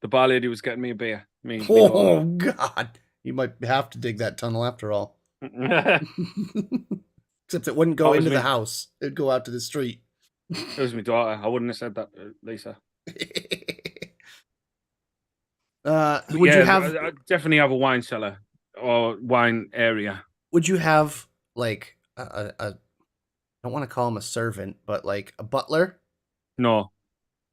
the bar lady was getting me a beer. Me Oh God! You might have to dig that tunnel after all. it Except it wouldn't go was into me. the house; it'd go out to the street. was my daughter. I wouldn't have said that, Lisa. Would you have? I definitely have a wine cellar or wine area. Would you have like a I don't want to call him a servant, but like a butler? No.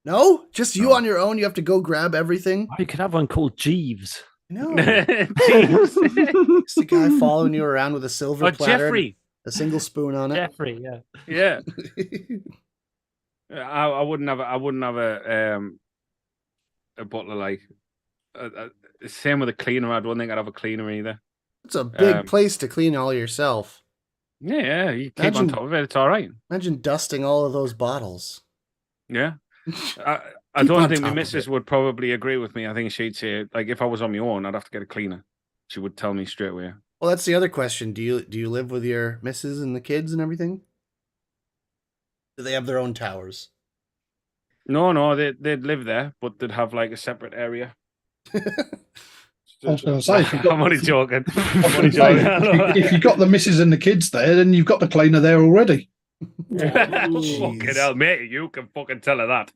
No, just you No. on your own. You have to go grab everything. You could have one called Jeeves. No, Jeez. it's the guy following you around with a silver Oh, platter, and Jeffrey. a single spoon on it. Jeffrey, yeah. Yeah. I wouldn't have a butler like same with a cleaner. I don't think I'd have a cleaner either. It's a big Um, place to clean all yourself. Yeah, you keep Imagine- on top of it. It's all right. Imagine dusting all of those bottles. Yeah. I Keep don't on think top my of missus it. would probably agree with me. I think she'd say, like, if I was on my own, I'd have to get a cleaner. She would tell me straight away. Well, that's the other question. Do you live with your missus and the kids and everything? Do they have their own towers? No, they'd live there, but they'd have like a separate area. I was going to say, if you've got, I'm only joking. I'm I only was gonna say, joking. if you've got the missus and the kids there, then you've got the cleaner there already. Fucking Jeez. hell, mate, you can fucking tell her that.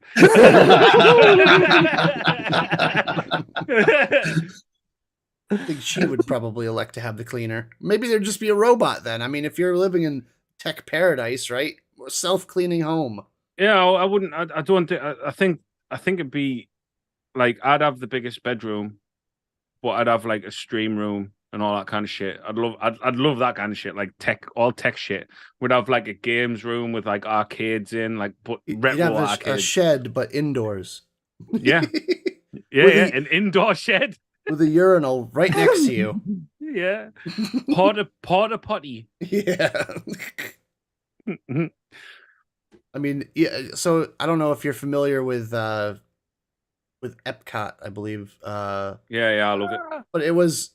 I think she would probably elect to have the cleaner. Maybe there'd just be a robot then. I mean, if you're living in tech paradise, right? Or self-cleaning home. Yeah, I wouldn't. I don't think. I think it'd be like I'd have the biggest bedroom, but I'd have like a stream room and all that kind of shit. I'd love that kind of shit, like all tech shit. We'd have like a games room with like arcades in, like You'd retro have a arcades. shed, but indoors. Yeah. Yeah, With yeah, the- an indoor shed. With a urinal right next to you. Yeah, porta potty. Yeah. I mean, yeah. So I don't know if you're familiar with Epcot, I believe. Yeah, I love it. But it was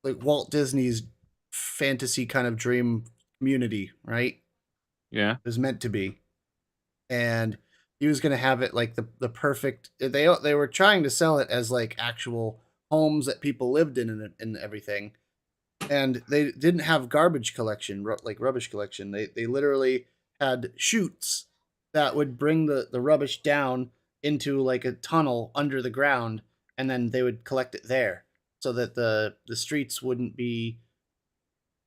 like Walt Disney's fantasy kind of dream community, right? Yeah, It was meant to be. And he was going to have it like the perfect, they were trying to sell it as like actual homes that people lived in and everything. And they didn't have garbage collection, like rubbish collection. They literally had chutes that would bring the rubbish down into like a tunnel under the ground, and then they would collect it there so that the streets wouldn't be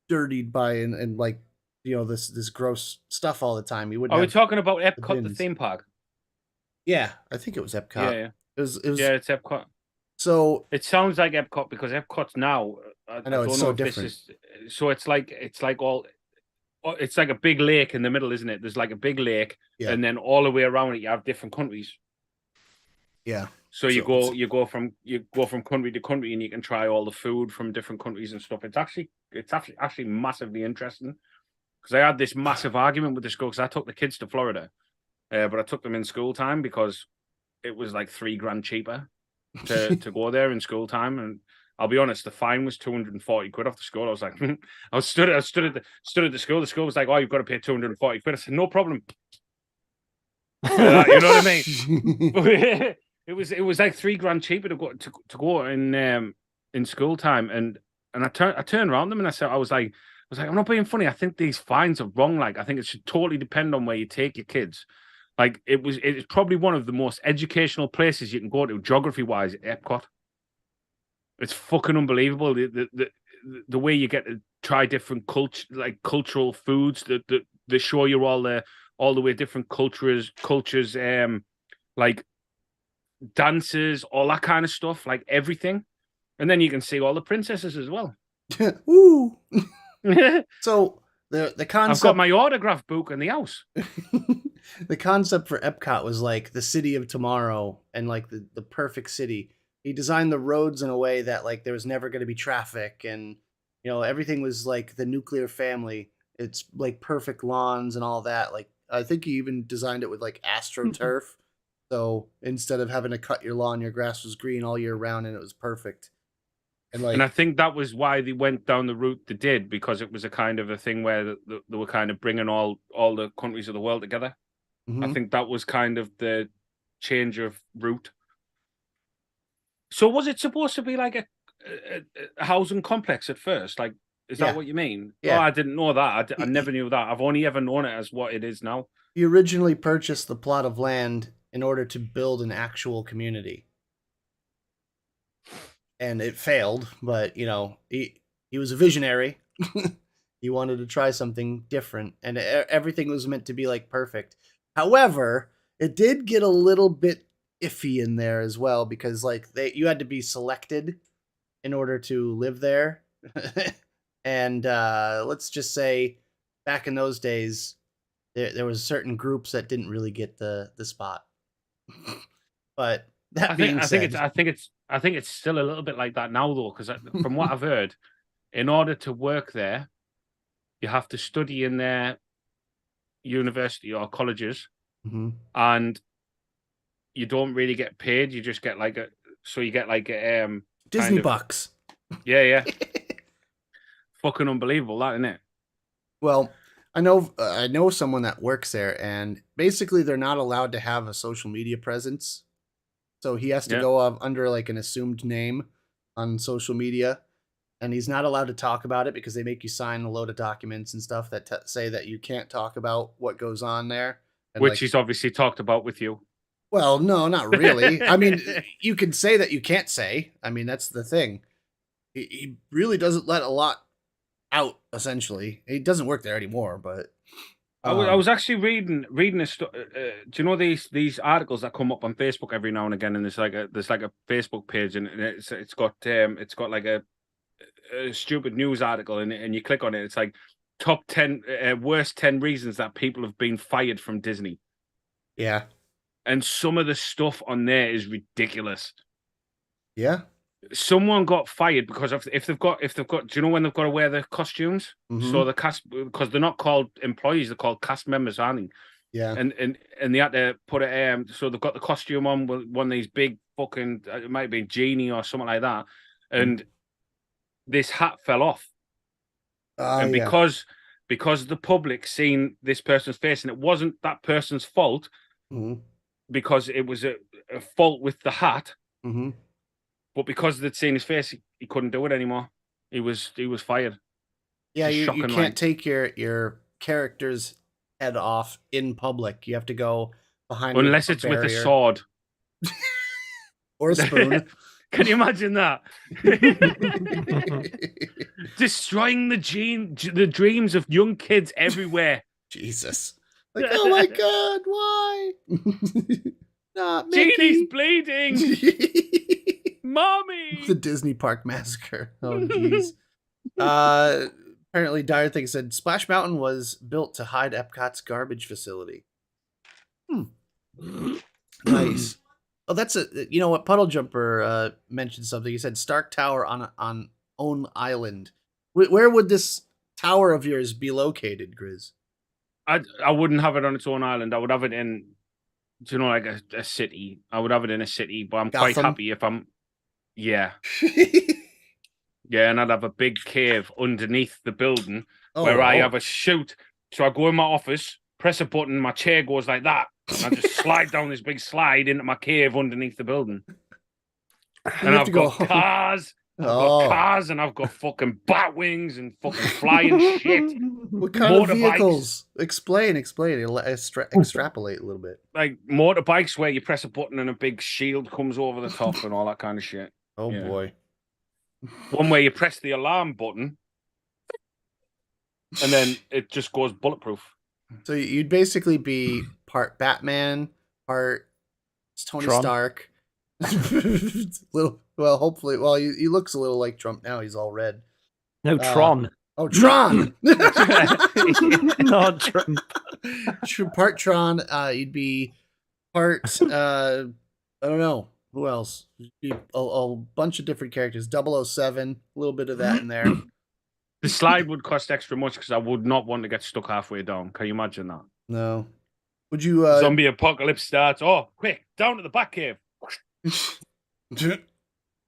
dirtied by and like, you know, this gross stuff all the time. You wouldn't are we have, talking about Epcot, the bins. theme park? yeah, I think it was Epcot. Yeah. It was Yeah, it's Epcot. so It sounds like Epcot because Epcot's now. I know, it's so different. So it's like it's like a big lake in the middle, isn't it? There's like a big lake, Yeah. and then all the way around it you have different countries. yeah. So So you go from country to country, and you can try all the food from different countries and stuff. It's actually massively interesting. Because I had this massive argument with the school because I took the kids to Florida, but I took them in school time because it was like $3,000 cheaper to go there in school time. And I'll be honest, the fine was 240 quid off the school. I was like, I stood at the school. The school was like, oh, you've got to pay 240 quid. I said, no problem. You know what I mean? It was like $3,000 cheaper to go in school time. And I turned around them and I was like, I'm not being funny. I think these fines are wrong. Like, I think it should totally depend on where you take your kids. Like it's probably one of the most educational places you can go to geography wise at Epcot. It's fucking unbelievable. The way you get to try different cultural foods that they show you all the way different cultures, like dances, all that kind of stuff, like everything. And then you can see all the princesses as well. Ooh. I've So the concept got my autograph book in the house. the concept for Epcot was like the city of tomorrow and like the perfect city. He designed the roads in a way that like there was never going to be traffic, and everything was like the nuclear family. It's like perfect lawns and all that. Like I think he even designed it with like AstroTurf. So instead of having to cut your lawn, your grass was green all year round, and it was perfect. And like, And I think that was why they went down the route they did, because it was a kind of a thing where they were kind of bringing all the countries of the world together. I mhm. think that was kind of the change of route. So was it supposed to be like a housing complex at first? Like, is Yeah. that what you mean? Yeah. Oh, I didn't know that. I never knew that. I've only ever known it as what it is now. He originally purchased the plot of land in order to build an actual community. And it failed, but he was a visionary. He wanted to try something different, and everything was meant to be like perfect. However, it did get a little bit iffy in there as well, because like you had to be selected in order to live there. And let's just say back in those days there was certain groups that didn't really get the spot. But that being said, I think it's still a little bit like that now though, because from what I've heard, in order to work there, you have to study in their university or colleges, Mhm. and you don't really get paid. You just get like Disney kind of, bucks. yeah. Fucking unbelievable, that, isn't it? Well, I know someone that works there, and basically they're not allowed to have a social media presence. So he has to Yeah. go under like an assumed name on social media, and he's not allowed to talk about it because they make you sign a load of documents and stuff that say that you can't talk about what goes on there. And Which like, he's obviously talked about with you. well, no, not really. I mean, you can say that you can't say. I mean, that's the thing. He really doesn't let a lot out. Essentially, he doesn't work there anymore. But I was actually reading a do you know these articles that come up on Facebook every now and again, and there's like a Facebook page, and it's got like a stupid news article, and you click on it, it's like top 10 worst 10 reasons that people have been fired from Disney, yeah, and some of the stuff on there is ridiculous. yeah. Someone got fired because if they've got do you know when they've got to wear their costumes? Mhm. So the cast, because they're not called employees, they're called cast members, aren't they? Yeah. And they had to put it so they've got the costume on with one of these big fucking, it might be Genie or something like that, and this hat fell off, and Yeah. because the public seen this person's face, and it wasn't that person's fault, Mhm. because it was a fault with the hat, Mhm. but because they'd seen his face, he couldn't do it anymore. He was fired. Yeah, Just you shocking, can't like. take your character's head off in public. You have to go behind Unless a it's with a barrier sword. or a spoon. Can you imagine that? Destroying the dreams of young kids everywhere. Jesus. Like, oh my god, why? Not Genie's Mickey. bleeding. Mommy. The Disney Park Massacre. Oh jeez. Apparently Dire Thing said Splash Mountain was built to hide Epcot's garbage facility. Nice. Oh, that's you know what, Puddle Jumper mentioned something. He said Stark Tower on own island. Where would this tower of yours be located, Grizz? I wouldn't have it on its own island. I would have it in, like a city. I would have it in a city, but I'm quite Gotham? happy if I'm, yeah. Yeah, and I'd have a big cave underneath the building where I have a chute. So I go in my office, press a button, my chair goes like that, and I just slide down this big slide into my cave underneath the building. And I've got cars I've got Oh, cars and I've got fucking bat wings and fucking flying shit. what kind of motorbikes. vehicles? Explain. Extrapolate a little bit. Like motorbikes where you press a button and a big shield comes over the top and all that kind of shit. Oh Yeah. boy. One where you press the alarm button and then it just goes bulletproof. So you'd basically be part Batman, part Tony Tron. Stark. Little, well, hopefully, well, he looks a little like Trump now. He's all red. No, Tron. Oh, Tron. Not Trump. Part Tron. You'd be part. I don't know who else. You'd be a bunch of different characters. 007. A little bit of that in there. The slide would cost extra much because I would not want to get stuck halfway down. Can you imagine that? No. Would you? Zombie apocalypse starts. Oh, quick, down to the back cave.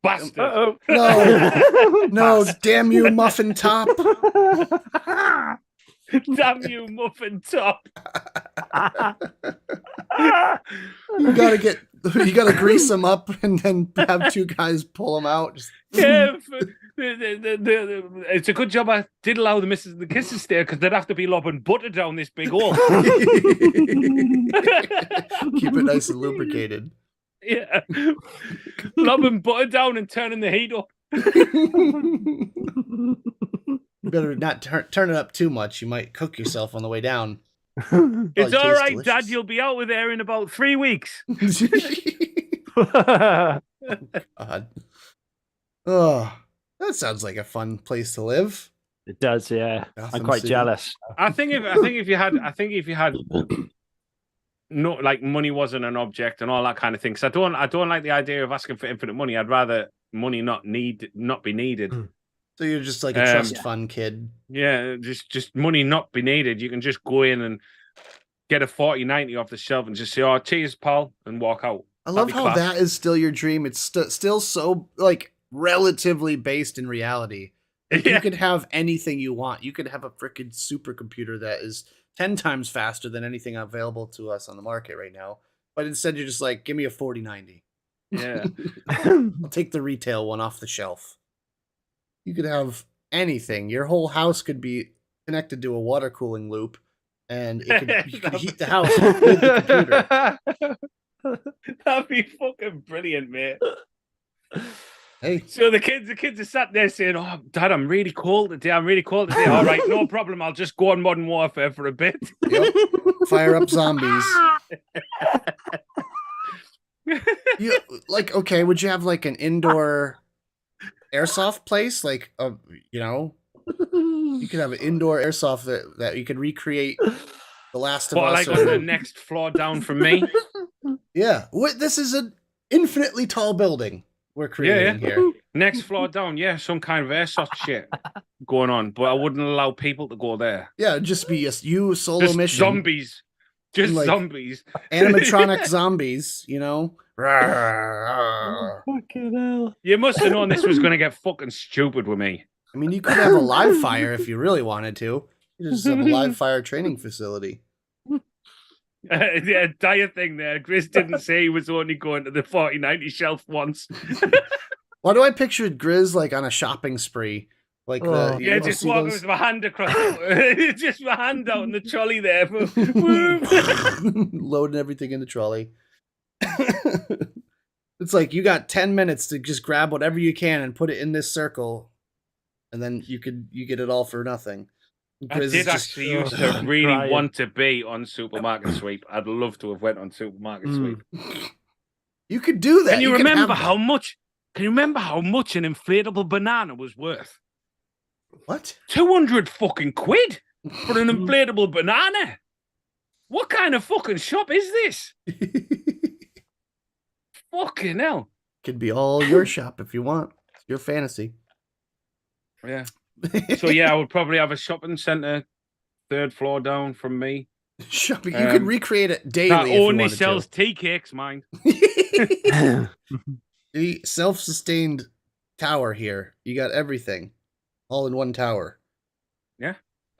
Bastard. Uh-oh. No, no, damn you, muffin top. Damn you, muffin top. You gotta grease them up and then have two guys pull them out. Just... Yeah, it's a good job I did allow the missus and the kisses there because they'd have to be lobbing butter down this big hole. Keep it nice and lubricated. Yeah, lobbing butter down and turning the heat up. You better not turn it up too much. You might cook yourself on the way down. It's it all tastes right, delicious. Dad. You'll be out of there in about 3 weeks. God. Oh, that sounds like a fun place to live. It does, yeah. Gotham I'm quite City. jealous. I think if you had no, like money wasn't an object and all that kind of thing. Because I don't like the idea of asking for infinite money. I'd rather money not be needed. So you're just like a trust fund kid. Yeah, just money not be needed. You can just go in and get a 40/90 off the shelf and just say, "Oh, cheers, pal," and walk out. I love That'd be how class. that is still your dream. It's still so like relatively based in reality. Like, Yeah. You could have anything you want. You could have a freaking supercomputer that is 10 times faster than anything available to us on the market right now. But instead, you're just like, give me a 4090. Yeah. I'll take the retail one off the shelf. You could have anything. Your whole house could be connected to a water cooling loop, and you could heat the house with the computer. That'd be fucking brilliant, mate. Hey, So the kids are sat there saying, "Oh, Dad, I'm really cold today. I'm really cold today." All right, no problem. I'll just go on Modern Warfare for a bit. yep. Fire up zombies. Okay, would you have like an indoor airsoft place? Like, you could have an indoor airsoft that you could recreate The Last of But Us. like on the next floor down from me. Yeah, this is an infinitely tall building we're creating here. Next floor down, yeah, some kind of airsoft shit going on. But I wouldn't allow people to go there. Yeah, it'd just be you solo Just mission. zombies. Just Like- zombies. Animatronic zombies, Fucking hell. You must have known this was going to get fucking stupid with me. I mean, you could have a live fire if you really wanted to. You just have a live fire training facility. Yeah, dire thing there. Chris didn't say he was only going to the 40/90 shelf once. Why do I picture Grizz like on a shopping spree? Like Oh. Yeah, you just see walking those- with my hand across, just my hand out in the trolley there. loading everything in the trolley. It's like you got 10 minutes to just grab whatever you can and put it in this circle, and then you get it all for nothing. I Grizz did is just- actually used to really Crying. want to be on Supermarket Sweep. I'd love to have went on Supermarket Sweep. You could do that. Can you could remember have how much? Can you remember how much an inflatable banana was worth? what? 200 fucking quid for an inflatable banana. What kind of fucking shop is this? Fucking hell. Could be all your shop if you want. It's your fantasy. Yeah. So yeah, I would probably have a shopping centre 3rd floor down from me. Shopping. You could recreate it daily. That if you only wanted sells tea cakes, mind. to. The self-sustained tower here. You got everything, all in one tower.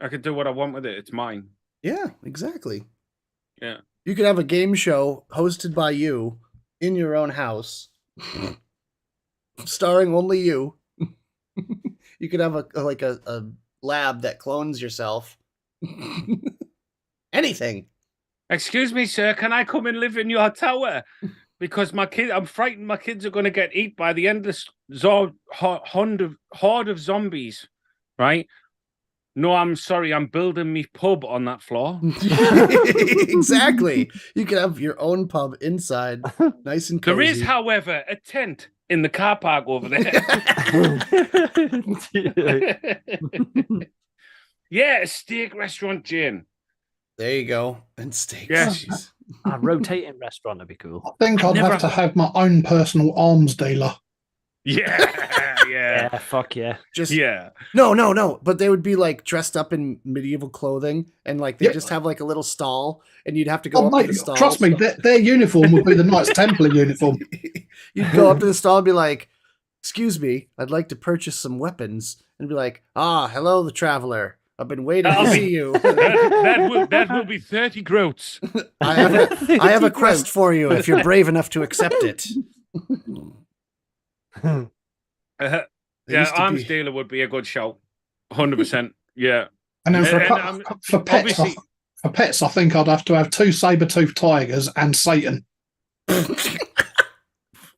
I could do what I want with it. It's mine. Yeah, exactly. Yeah. You could have a game show hosted by you in your own house, starring only you. You could have a lab that clones yourself. Anything. Excuse me, sir. Can I come and live in your tower? Because I'm frightened my kids are going to get eaten by the endless horde of zombies. Right? No, I'm sorry. I'm building me pub on that floor. Exactly. You could have your own pub inside, nice and cozy. There is, however, a tent in the car park over there. Yeah, a steak restaurant, Jane. There you go. And steaks. Yes. A rotating restaurant would be cool. I think I'd have to have my own personal arms dealer. Yeah. Yeah, fuck yeah. Just Yeah. No. But they would be like dressed up in medieval clothing, and like they Yep. just have like a little stall, and you'd have to go Oh, up mate, to the stall. trust me, their uniform would be the Knights Templar uniform. You'd go up to the stall and be like, "Excuse me, I'd like to purchase some weapons," and be like, hello, the traveler. I've been waiting to see you. That will be 30 groats. I have a quest for you if you're brave enough to accept it. Yeah, used to arms be- dealer would be a good shout. 100%. Yeah. And then And, for pets, obviously- for pets, I think I'd have to have 2 saber-toothed tigers and Satan.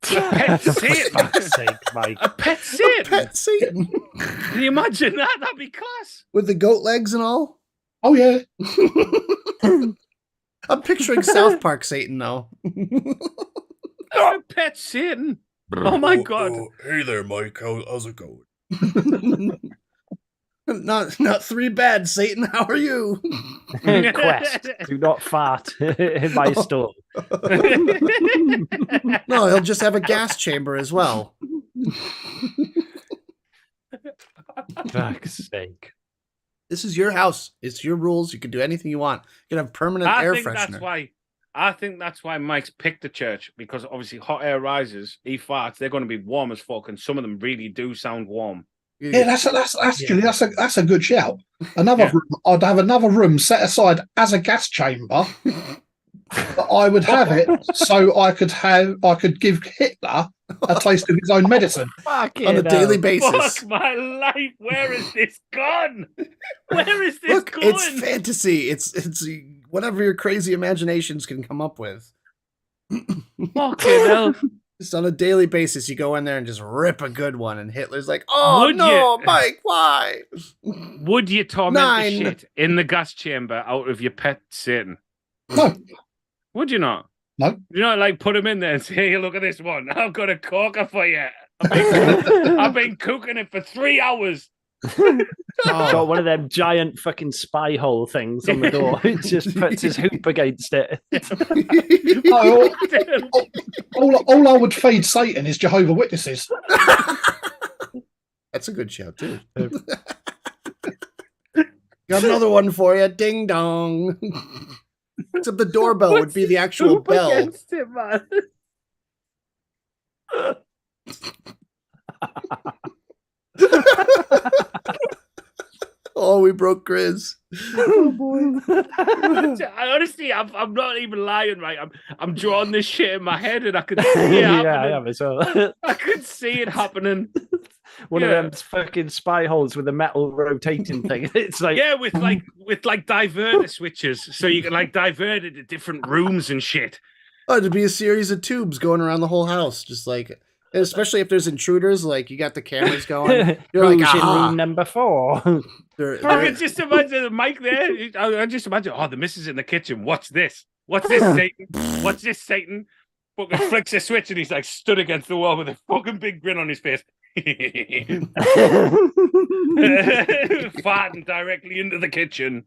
Pet For Satan. fuck's sake, Mike. A pet Satan. Pet Satan Can you imagine that? That'd be class. with the goat legs and all. Oh yeah, I'm picturing South Park Satan though. A pet Satan. Oh my God. Hey there, Mike. How's it going? Not 3 bad, Satan. How are you? Quest. Do not fart in my store. No, he'll just have a gas chamber as well. Fuck's sake. This is your house. It's your rules. You can do anything you want. You can have permanent air freshener. I think that's why Mike's picked the church, because obviously hot air rises, he farts, they're going to be warm as fuck, and some of them really do sound warm. yeah. That's actually that's a good shout. Another Yeah. room, I'd have another room set aside as a gas chamber. But I would have it so I could give Hitler a taste of his own medicine. Fucking on a daily hell. basis. Fuck my life! Where is this gone? Where is this Look, going? it's fantasy. It's whatever your crazy imaginations can come up with. Fucking hell. Just on a daily basis, you go in there and just rip a good one, and Hitler's like, "Oh Would no, you? Mike, why?" Would you torment 9. the shit in the gas chamber out of your pet Satan? No, Would you not? No. You know, like put him in there and say, "Hey, look at this one. I've got a corker for you. I've been cooking it for 3 hours." Got one of them giant fucking spy hole things on the door. It just puts his hoop against it. all I would feed Satan is Jehovah's Witnesses. That's a good shout too. Got another one for you. Ding dong. Except the doorbell would be the actual Hoop bell. against it, man. Oh, we broke Grizz. Oh boy. Honestly, I'm not even lying, right? I'm drawing this shit in my head, and I could see it Yeah, I happening. am as well. I could see it happening. One Yeah. of them fucking spy holes with a metal rotating thing. It's like Yeah, with like diverter switches, so you can like divert it to different rooms and shit. Oh, it'd be a series of tubes going around the whole house, just like, and especially if there's intruders, like you got the cameras going. You're like, who's in "Aha." room number 4? They're- I they're- can just imagine the mic there. I just imagine, the missus in the kitchen. What's this? What's this, Satan? What's this, Satan? Fucking flicks a switch and he's like stood against the wall with a fucking big grin on his face. Farting directly into the kitchen.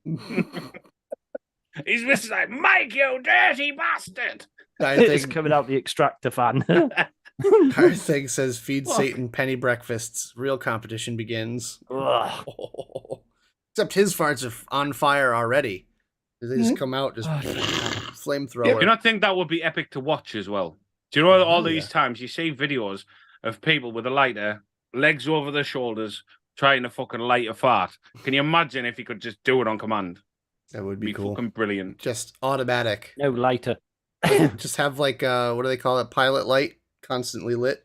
His missus like, Mike, you dirty bastard. It's coming out the extractor fan. Our thing says, "Feed Fuck. Satan penny breakfasts. Real competition begins." Ugh. Except his farts are on fire already. They just come out, just flamethrower. You not think that would be epic to watch as well? Do you know all Oh, these yeah. times you see videos of people with a lighter, legs over their shoulders, trying to fucking light a fart? Can you imagine if he could just do it on command? That would Be be cool. fucking brilliant. Just automatic. No lighter. Just have like what do they call it? Pilot light, constantly lit.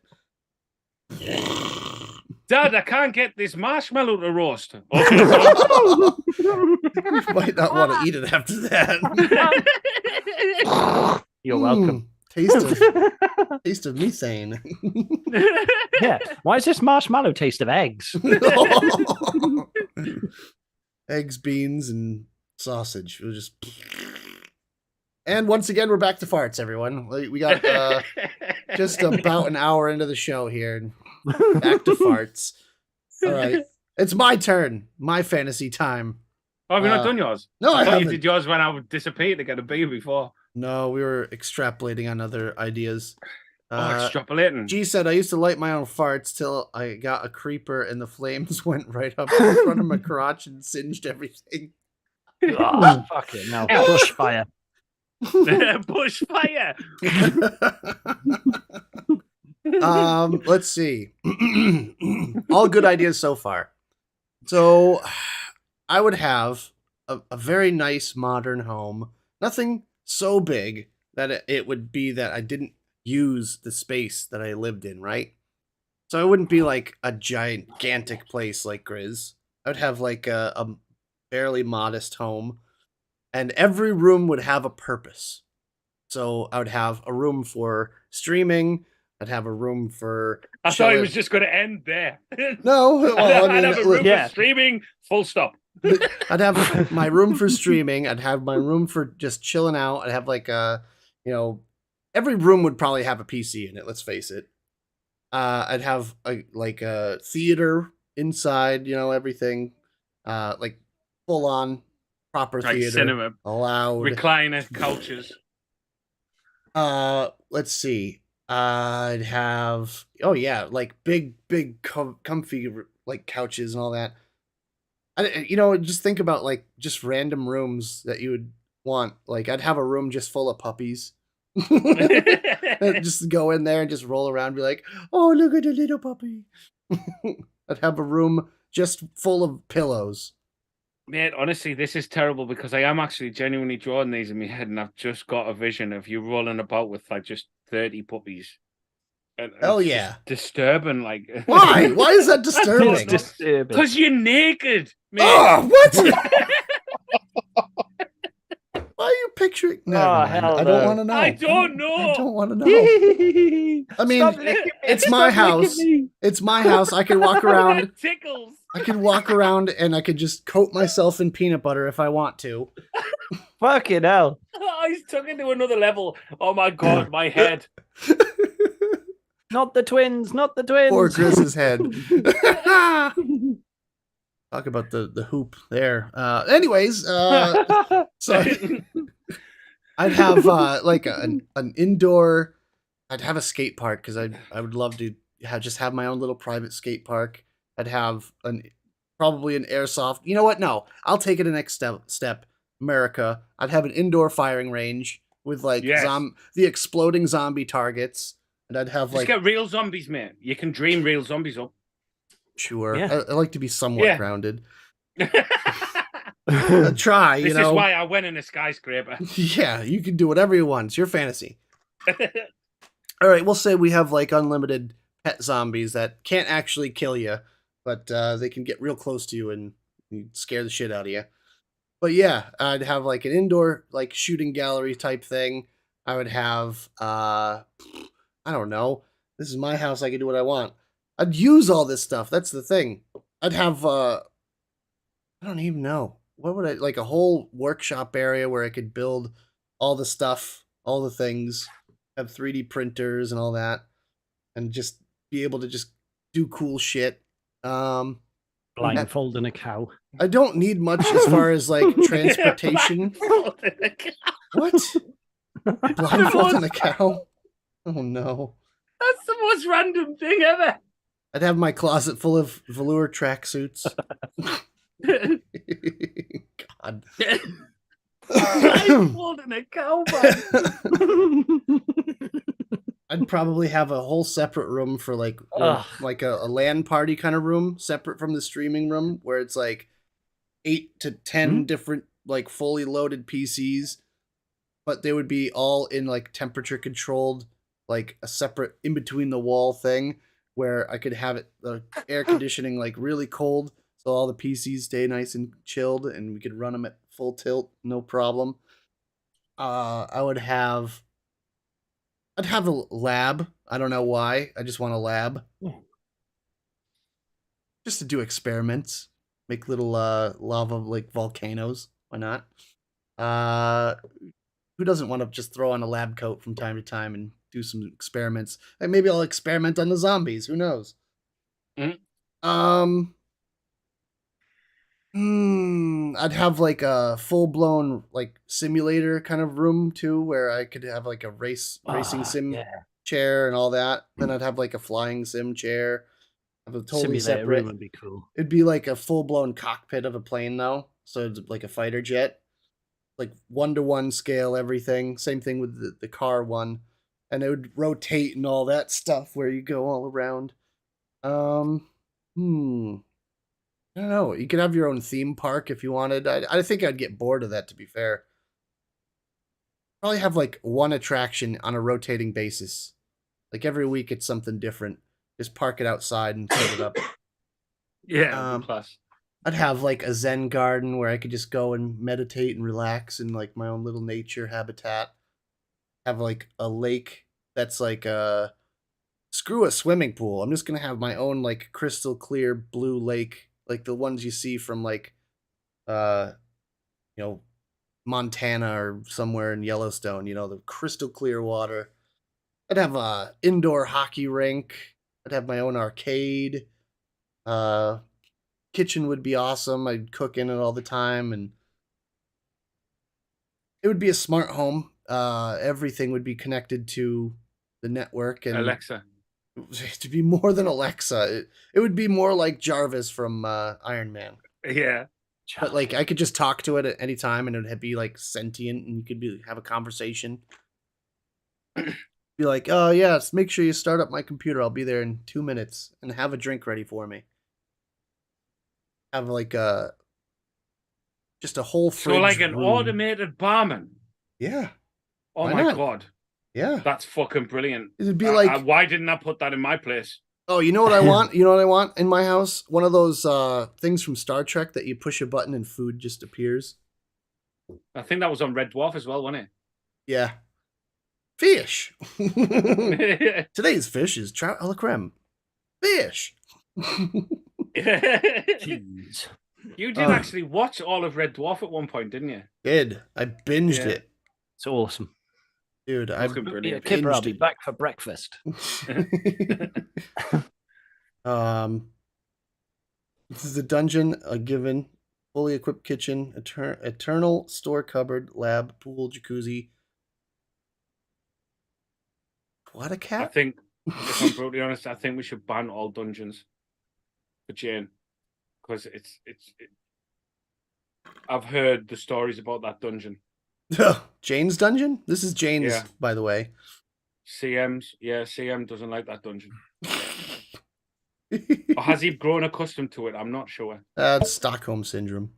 Dad, I can't get this marshmallow to roast. You might not want to eat it after that. You're welcome. Taste of methane. Yeah. Why is this marshmallow taste of eggs? Eggs, beans, and sausage. It was just. And once again, we're back to farts, everyone. We got just about an hour into the show here. Back to farts. All right. It's my turn. My fantasy time. Oh, have you not done yours? No, I thought haven't. you did yours when I would disappear to get a beer before. No, we were extrapolating on other ideas. Extrapolating. G said, I used to light my own farts till I got a creeper and the flames went right up in front of my crotch and singed everything. Oh, fuck it. No. Bushfire. Bushfire. Let's see. All good ideas so far. So I would have a very nice modern home. Nothing so big that it would be that I didn't use the space that I lived in, right? So it wouldn't be like a gigantic place like Grizz. I would have like a fairly modest home. And every room would have a purpose. So I would have a room for streaming. I'd have a room for. I thought it was just going to end there. No, well, I'd have a room for streaming. Full stop. I'd have my room for streaming. I'd have my room for just chilling out. I'd have like every room would probably have a PC in it. Let's face it. I'd have a theater inside. Everything, like full on proper like theater, cinema, loud recliner couches. Let's see. I'd have like big comfy like couches and all that. Just think about like just random rooms that you would want. Like I'd have a room just full of puppies. Just go in there and just roll around and be like, oh, look at the little puppy. I'd have a room just full of pillows. Mate, honestly, this is terrible because I am actually genuinely drawing these in my head and I've just got a vision of you rolling about with like just 30 puppies. And hell yeah. Disturbing, like. Why? Why is that disturbing? Because you're naked, mate. Oh, what? Why are you picturing? No, I don't want to know. I don't know. I don't want to know. I mean, it's my house. It's my house. I can walk around. It tickles. I can walk around and I could just coat myself in peanut butter if I want to. Fucking hell. Oh, he's took it to another level. Oh my God, my head. Not the twins, not the twins. Poor Grizz's head. Talk about the hoop there. Anyways, so I'd have like an indoor. I'd have a skate park because I would love to have my own little private skate park. I'd have probably an airsoft. You know what? No, I'll take it the next step. America. I'd have an indoor firing range with like the exploding zombie targets, and I'd have just get real zombies, man. You can dream real zombies up. Sure, yeah. I like to be somewhat grounded. Try, This is why I went in a skyscraper. Yeah, you can do whatever you want. It's your fantasy. All right, we'll say we have like unlimited pet zombies that can't actually kill you, but they can get real close to you and scare the shit out of you. But yeah, I'd have like an indoor like shooting gallery type thing. I would have I don't know. This is my house. I can do what I want. I'd use all this stuff. That's the thing. I'd have I don't even know. What would I like a whole workshop area where I could build all the stuff, all the things, have 3D printers and all that, and just be able to just do cool shit. Blindfolding a cow. I don't need much as far as like transportation. What? Blindfolding a cow? Oh no. That's the most random thing ever. I'd have my closet full of velour tracksuits. God. Blindfolding a cow, man. I'd probably have a whole separate room for like a LAN party kind of room, separate from the streaming room, where it's like 8 to 10 different like fully loaded PCs, but they would be all in like temperature controlled, like a separate in between the wall thing where I could have it the air conditioning like really cold, so all the PCs stay nice and chilled, and we could run them at full tilt, no problem. I would have. I'd have a lab. I don't know why. I just want a lab. Just to do experiments. Make little lava like volcanoes. Why not? Who doesn't want to just throw on a lab coat from time to time and do some experiments? Like maybe I'll experiment on the zombies. Who knows? Mhm. I'd have like a full blown like simulator kind of room too, where I could have like a racing sim Yeah. chair and all that. Then I'd have like a flying sim chair. Have a totally Simulator separate. room would be cool. It'd be like a full blown cockpit of a plane though, so it's like a fighter jet, like 1-to-1 scale everything. Same thing with the car one, and it would rotate and all that stuff where you go all around. I don't know. You could have your own theme park if you wanted. I think I'd get bored of that, to be fair. Probably have like one attraction on a rotating basis. Like every week it's something different. Just park it outside and set it up. Yeah, class. I'd have like a Zen garden where I could just go and meditate and relax in like my own little nature habitat. Have like a lake that's like screw a swimming pool. I'm just gonna have my own like crystal clear blue lake, like the ones you see from like uh you know Montana or somewhere in Yellowstone, the crystal clear water. I'd have a indoor hockey rink. I'd have my own arcade. Kitchen would be awesome. I'd cook in it all the time, and it would be a smart home. Everything would be connected to the network, and Alexa. to be more than Alexa. It would be more like Jarvis from Iron Man. Yeah. But like I could just talk to it at any time, and it'd be like sentient, and you could have a conversation. Be like, oh yes, make sure you start up my computer. I'll be there in 2 minutes, and have a drink ready for me. Have like just a whole fridge. So like an room. automated barman. Yeah. Oh Why my not? god. Yeah. That's fucking brilliant. It'd be like, why didn't I put that in my place? oh, you know what I want? You know what I want in my house? One of those things from Star Trek that you push a button and food just appears. I think that was on Red Dwarf as well, wasn't Yeah. Fish. it? Today's fish is trout a la creme. Fish. Jeez. You did actually watch all of Red Dwarf at one point, didn't you? Did. I binged Yeah. it. It's awesome. Dude, I Fucking Yeah, brilliant. Kipper, I'll binged be it. back for breakfast. This is a dungeon, a given, fully equipped kitchen, eternal store cupboard, lab, pool, jacuzzi. What a I cat? think, if I'm brutally honest, I think we should ban all dungeons for Jane. Because I've heard the stories about that dungeon. Jane's dungeon? This is Jane's, Yeah. by the way. CM doesn't like that dungeon. Or has he grown accustomed to it? I'm not sure. That's Stockholm syndrome.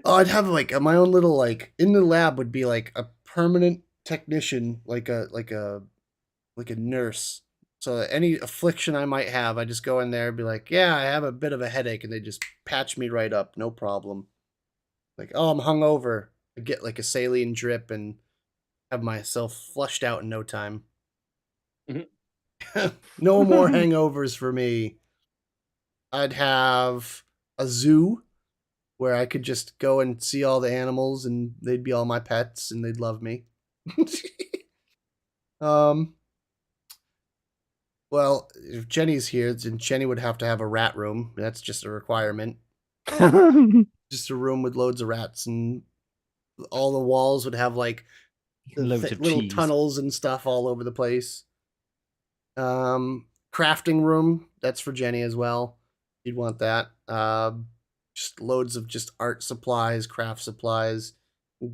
Oh, I'd have like my own little like in the lab would be like a permanent technician, like a nurse. So any affliction I might have, I just go in there and be like, yeah, I have a bit of a headache, and they just patch me right up, no problem. Like, oh, I'm hungover. I get like a saline drip and have myself flushed out in no time. No more hangovers for me. I'd have a zoo where I could just go and see all the animals, and they'd be all my pets, and they'd love me. Well, if Jenny's here, then Jenny would have to have a rat room. That's just a requirement. Just a room with loads of rats, and all the walls would have like Loads of little cheese. tunnels and stuff all over the place. Crafting room, that's for Jenny as well. You'd want that. Just loads of just art supplies, craft supplies.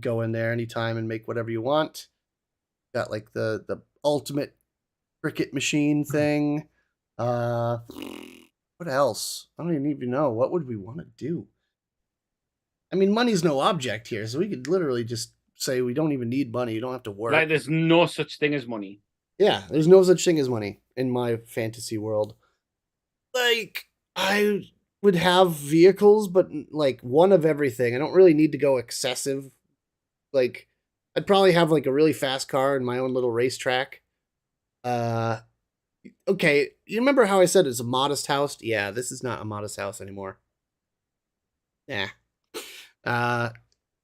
Go in there anytime and make whatever you want. Got like the ultimate cricket machine thing. What else? I don't even know. What would we want to do? I mean, money's no object here, so we could literally just say we don't even need money. You don't have to work. Like, there's no such thing as money. Yeah, there's no such thing as money in my fantasy world. Like, I would have vehicles, but like one of everything. I don't really need to go excessive. Like, I'd probably have like a really fast car and my own little racetrack. Uh, okay, you remember how I said it's a modest house? Yeah, this is not a modest house anymore. Yeah. Uh,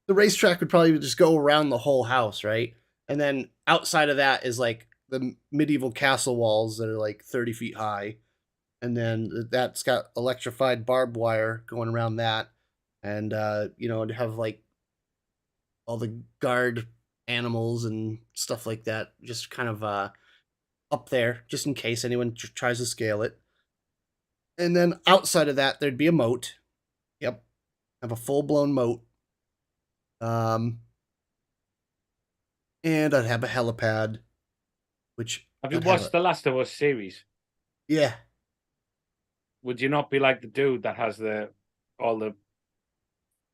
the racetrack would probably just go around the whole house, right? And then outside of that is like the medieval castle walls that are like 30 feet high. And then that's got electrified barbed wire going around that. And, to have like all the guard animals and stuff like that just kind of up there, just in case anyone tries to scale it. And then outside of that, there'd be a moat. Yep. Have a full blown moat. And I'd have a helipad, which Have you I'd watched the Last of Us series? Yeah. Would you not be like the dude that has all the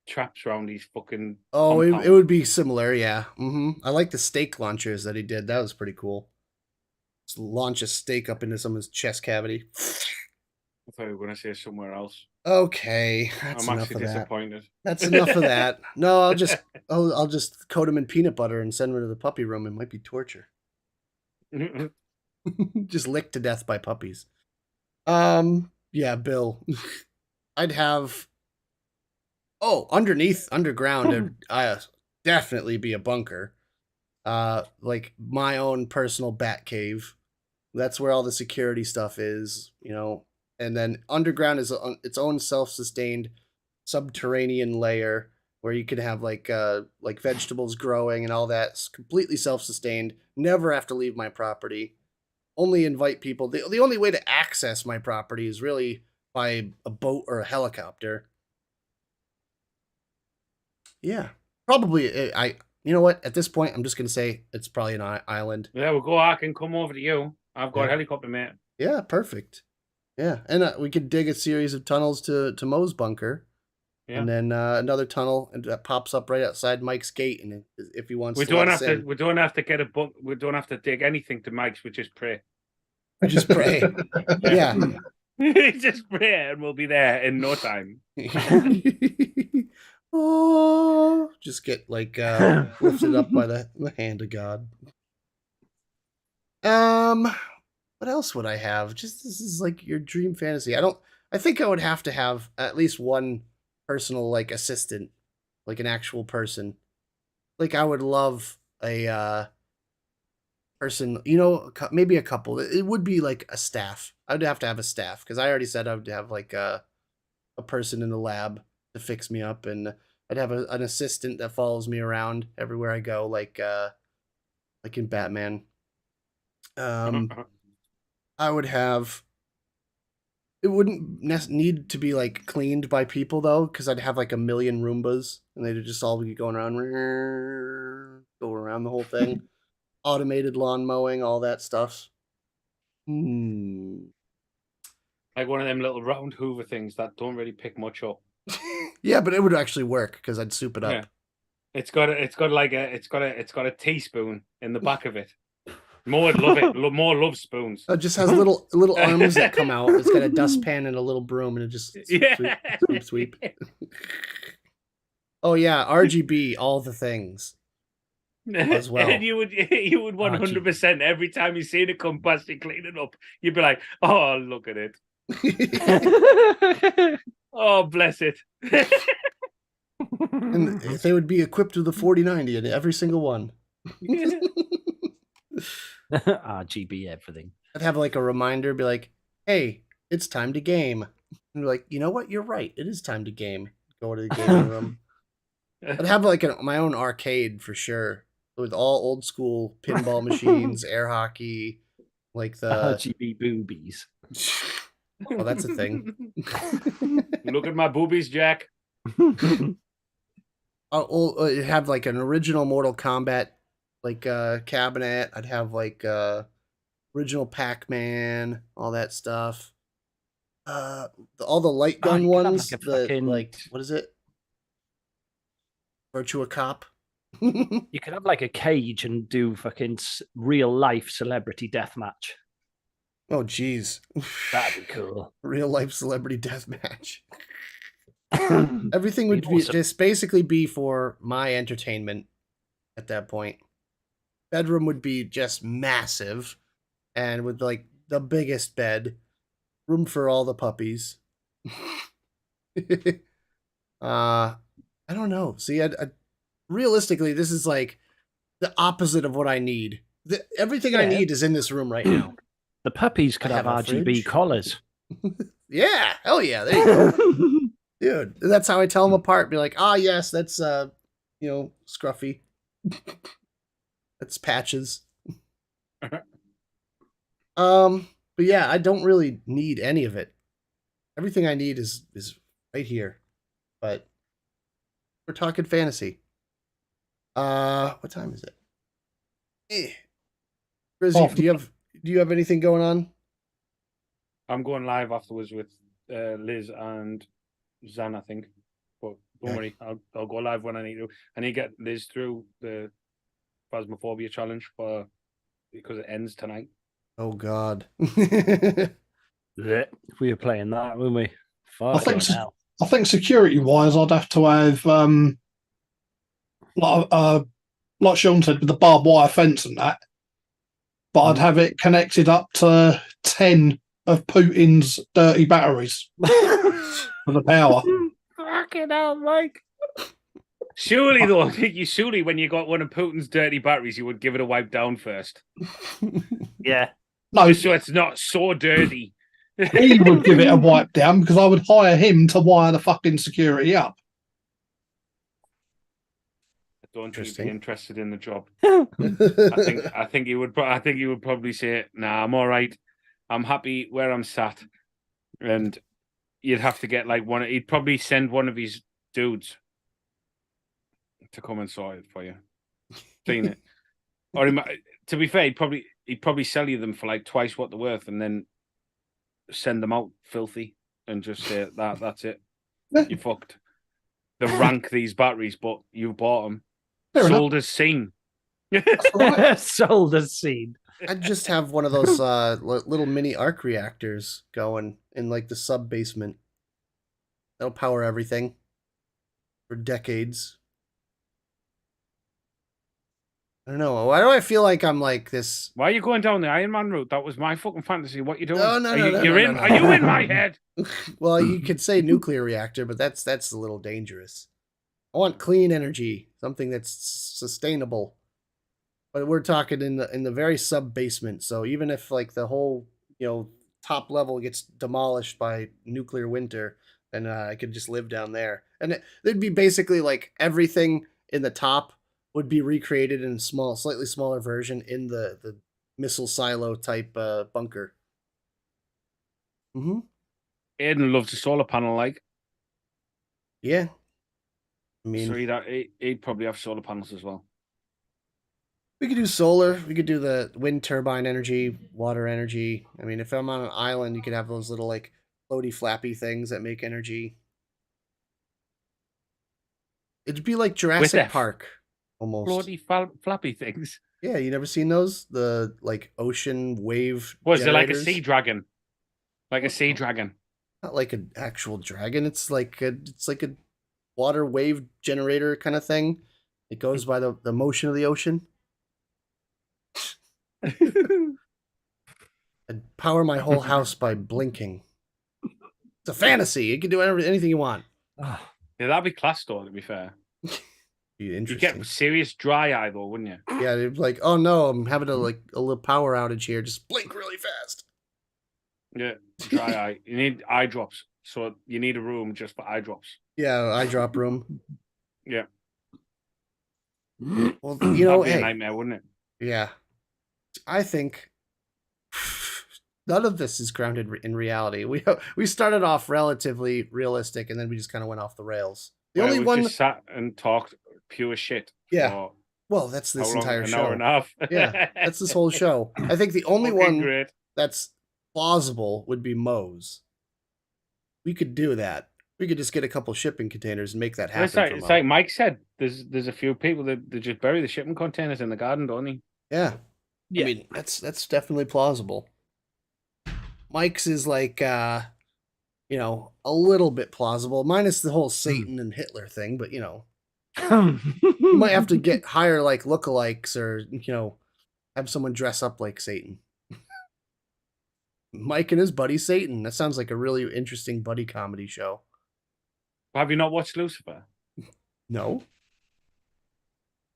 traps around these fucking? Oh, it compound? would be similar, yeah. I like the stake launchers that he did. That was pretty cool. Just launch a stake up into someone's chest cavity. I thought you were going to say somewhere else. Okay, that's I'm enough actually of that. disappointed. That's enough of that. No, I'll just coat him in peanut butter and send him to the puppy room. It might be torture. Just licked to death by puppies. Yeah, Bill. I'd have underground, it'd definitely be a bunker. Like my own personal bat cave. That's where all the security stuff is, And then underground is its own self-sustained subterranean layer where you can have like vegetables growing and all that. It's completely self-sustained. Never have to leave my property. Only invite people. The only way to access my property is really by a boat or a helicopter. Yeah, probably. You know what? At this point, I'm just gonna say it's probably an island. Yeah, we'll go. I can come over to you. I've got Yeah. a helicopter, mate. Yeah, perfect. Yeah, and we could dig a series of tunnels to Mo's bunker, Yeah. and then another tunnel that pops up right outside Mike's gate, and if he wants, We to don't let have us to. in. We don't have to get a book. We don't have to dig anything to Mike's. We just pray. We just pray. Yeah. Just pray, and we'll be there in no time. Oh, just get like lifted up by the hand of God. What else would I have? Just this is like your dream fantasy. I think I would have to have at least one personal like assistant, like an actual person. Like I would love a person, maybe a couple. It would be like a staff. I would have to have a staff because I already said I would have like a person in the lab to fix me up, and I'd have an assistant that follows me around everywhere I go, like in Batman. I would have. It wouldn't need to be like cleaned by people though, because I'd have like a million Roombas, and they'd just all be going around, go around the whole thing. Automated lawn mowing, all that stuff. Like one of them little round Hoover things that don't really pick much up. Yeah, but it would actually work because I'd soup it up. Yeah. It's got a teaspoon in the back of it. More would love it. More loves spoons. It just has little arms that come out. It's got a dustpan and a little broom, and it just sweep. Oh yeah, RGB, all the things as well. And you would 100% every time you see it come past you clean it up, you'd be like, oh, look at it. Oh, bless it. And they would be equipped with the 4090 in every single one. RGB everything. I'd have like a reminder, be like, hey, it's time to game. And be like, you know what? You're right. It is time to game. Go to the gaming room. I'd have like my own arcade for sure, with all old school pinball machines, air hockey, like the RGB boobies. Oh, that's a thing. Look at my boobies, Jack. I'd have like an original Mortal Kombat like cabinet. I'd have like original Pac-Man, all that stuff. All the light gun ones. Like what is it? Virtua Cop. You could have like a cage and do fucking real life celebrity deathmatch. Oh, geez. That'd be cool. Real life celebrity death match. Everything Everything would be, just basically be for my entertainment at that point. Bedroom would be just massive and with like the biggest bed, room for all the puppies. I don't know. See, realistically, this is like the opposite of what I need. Everything I need is in this room right now. The puppies could I have have a RGB fridge. collars. Yeah, hell yeah, there you go. Dude, that's how I tell them apart. Be like, yes, that's Scruffy. That's Patches. But yeah, I don't really need any of it. Everything I need is right here. But we're talking fantasy. What time is it? Grizzy, do you have anything going on? I'm going live afterwards with Liz and Zan, I think. But don't worry, I'll go live when I need to. I need to get Liz through the Phasmophobia challenge because it ends tonight. Oh God. We were playing that, weren't we? I think security wise, I'd have to have like Sean said, with the barbed wire fence and that. But I'd have it connected up to 10 of Putin's dirty batteries for the power. Fucking hell, Mike. Surely, though, surely when you got one of Putin's dirty batteries, you would give it a wipe down first. Yeah. No, Just so it's not so dirty. he would give it a wipe down because I would hire him to wire the fucking security up. I don't think he'd be interested in the job. I think he would probably say, "Nah, I'm all right. I'm happy where I'm sat." And you'd have to get like he'd probably send one of his dudes to come and sort it for you, clean it. Or to be fair, he'd probably sell you them for like twice what they're worth, and then send them out filthy and just say that's it. You fucked. They rank these batteries, but you bought them. Sold as seen. Sold as seen. I'd just have one of those little mini arc reactors going in like the sub basement. That'll power everything for decades. I don't know. Why do I feel like I'm like this? Why are you going down the Iron Man route? That was my fucking fantasy. What you doing? No. Are you in my head? Well, you could say nuclear reactor, but that's a little dangerous. I want clean energy, something that's sustainable. But we're talking in the very sub basement. So even if like the whole top level gets demolished by nuclear winter, then I could just live down there, and there'd be basically like everything in the top would be recreated in a slightly smaller version in the missile silo type bunker. Mm-hmm. Aiden loves a solar panel, like. Yeah. I mean, so he'd probably have solar panels as well. We could do solar. We could do the wind turbine energy, water energy. I mean, if I'm on an island, you could have those little like floaty, flappy things that make energy. It'd be like Jurassic Park, almost. Floaty, flappy things. Yeah, you never seen those? The like ocean wave. Was it like a sea dragon? Like a sea dragon? Not like an actual dragon. It's like a water wave generator kind of thing. It goes by the motion of the ocean. I'd power my whole house by blinking. It's a fantasy. You can do anything you want. Yeah, that'd be class, though, to be fair. Be interesting. You'd get serious dry eye, though, wouldn't you? Yeah, it'd be like, oh no, I'm having a little power outage here. Just blink really fast. Yeah, dry eye. You need eye drops. So you need a room just for eye drops. Yeah, eye drop room. Yeah. Well, That'd be a nightmare, wouldn't it? Yeah. I think none of this is grounded in reality. We started off relatively realistic, and then we just kind of went off the rails. The only one just sat and talked pure shit. Yeah. Well, that's this entire show. An hour and a half. Yeah, that's this whole show. I think the only one that's plausible would be Moe's. We could do that. We could just get a couple shipping containers and make that happen. It's like Mike said. There's a few people that just bury the shipping containers in the garden, don't they? Yeah. Yeah. I mean, that's definitely plausible. Mike's is like a little bit plausible, minus the whole Satan and Hitler thing, but you might have to hire like lookalikes or have someone dress up like Satan. Mike and his buddy Satan. That sounds like a really interesting buddy comedy show. Have you not watched Lucifer? No,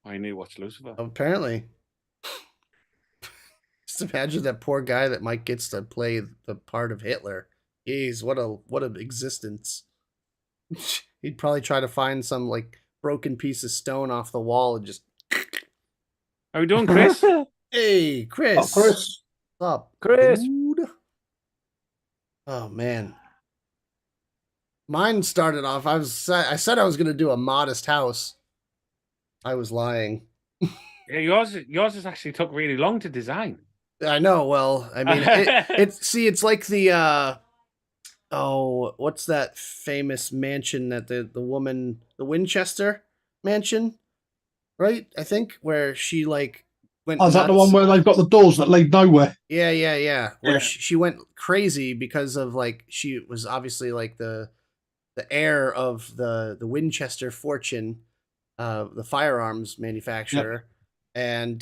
I need to watch Lucifer. apparently. Just imagine that poor guy that Mike gets to play the part of Hitler. Jeez, what a existence. He'd probably try to find some like broken piece of stone off the wall and just. How we doing, Chris? Hey, Chris. Oh, Chris. What's up, Chris? dude? Oh man. Mine started off. I said I was going to do a modest house. I was lying. Yeah, yours has actually took really long to design. I know. Well, I mean, it's like the what's that famous mansion that the woman, the Winchester mansion, right? I think where she like went. Oh, is that the nuts. one where they've got the doors that lead nowhere? Yeah. Where she went crazy because of like she was obviously like the heir of the Winchester fortune, the firearms manufacturer. And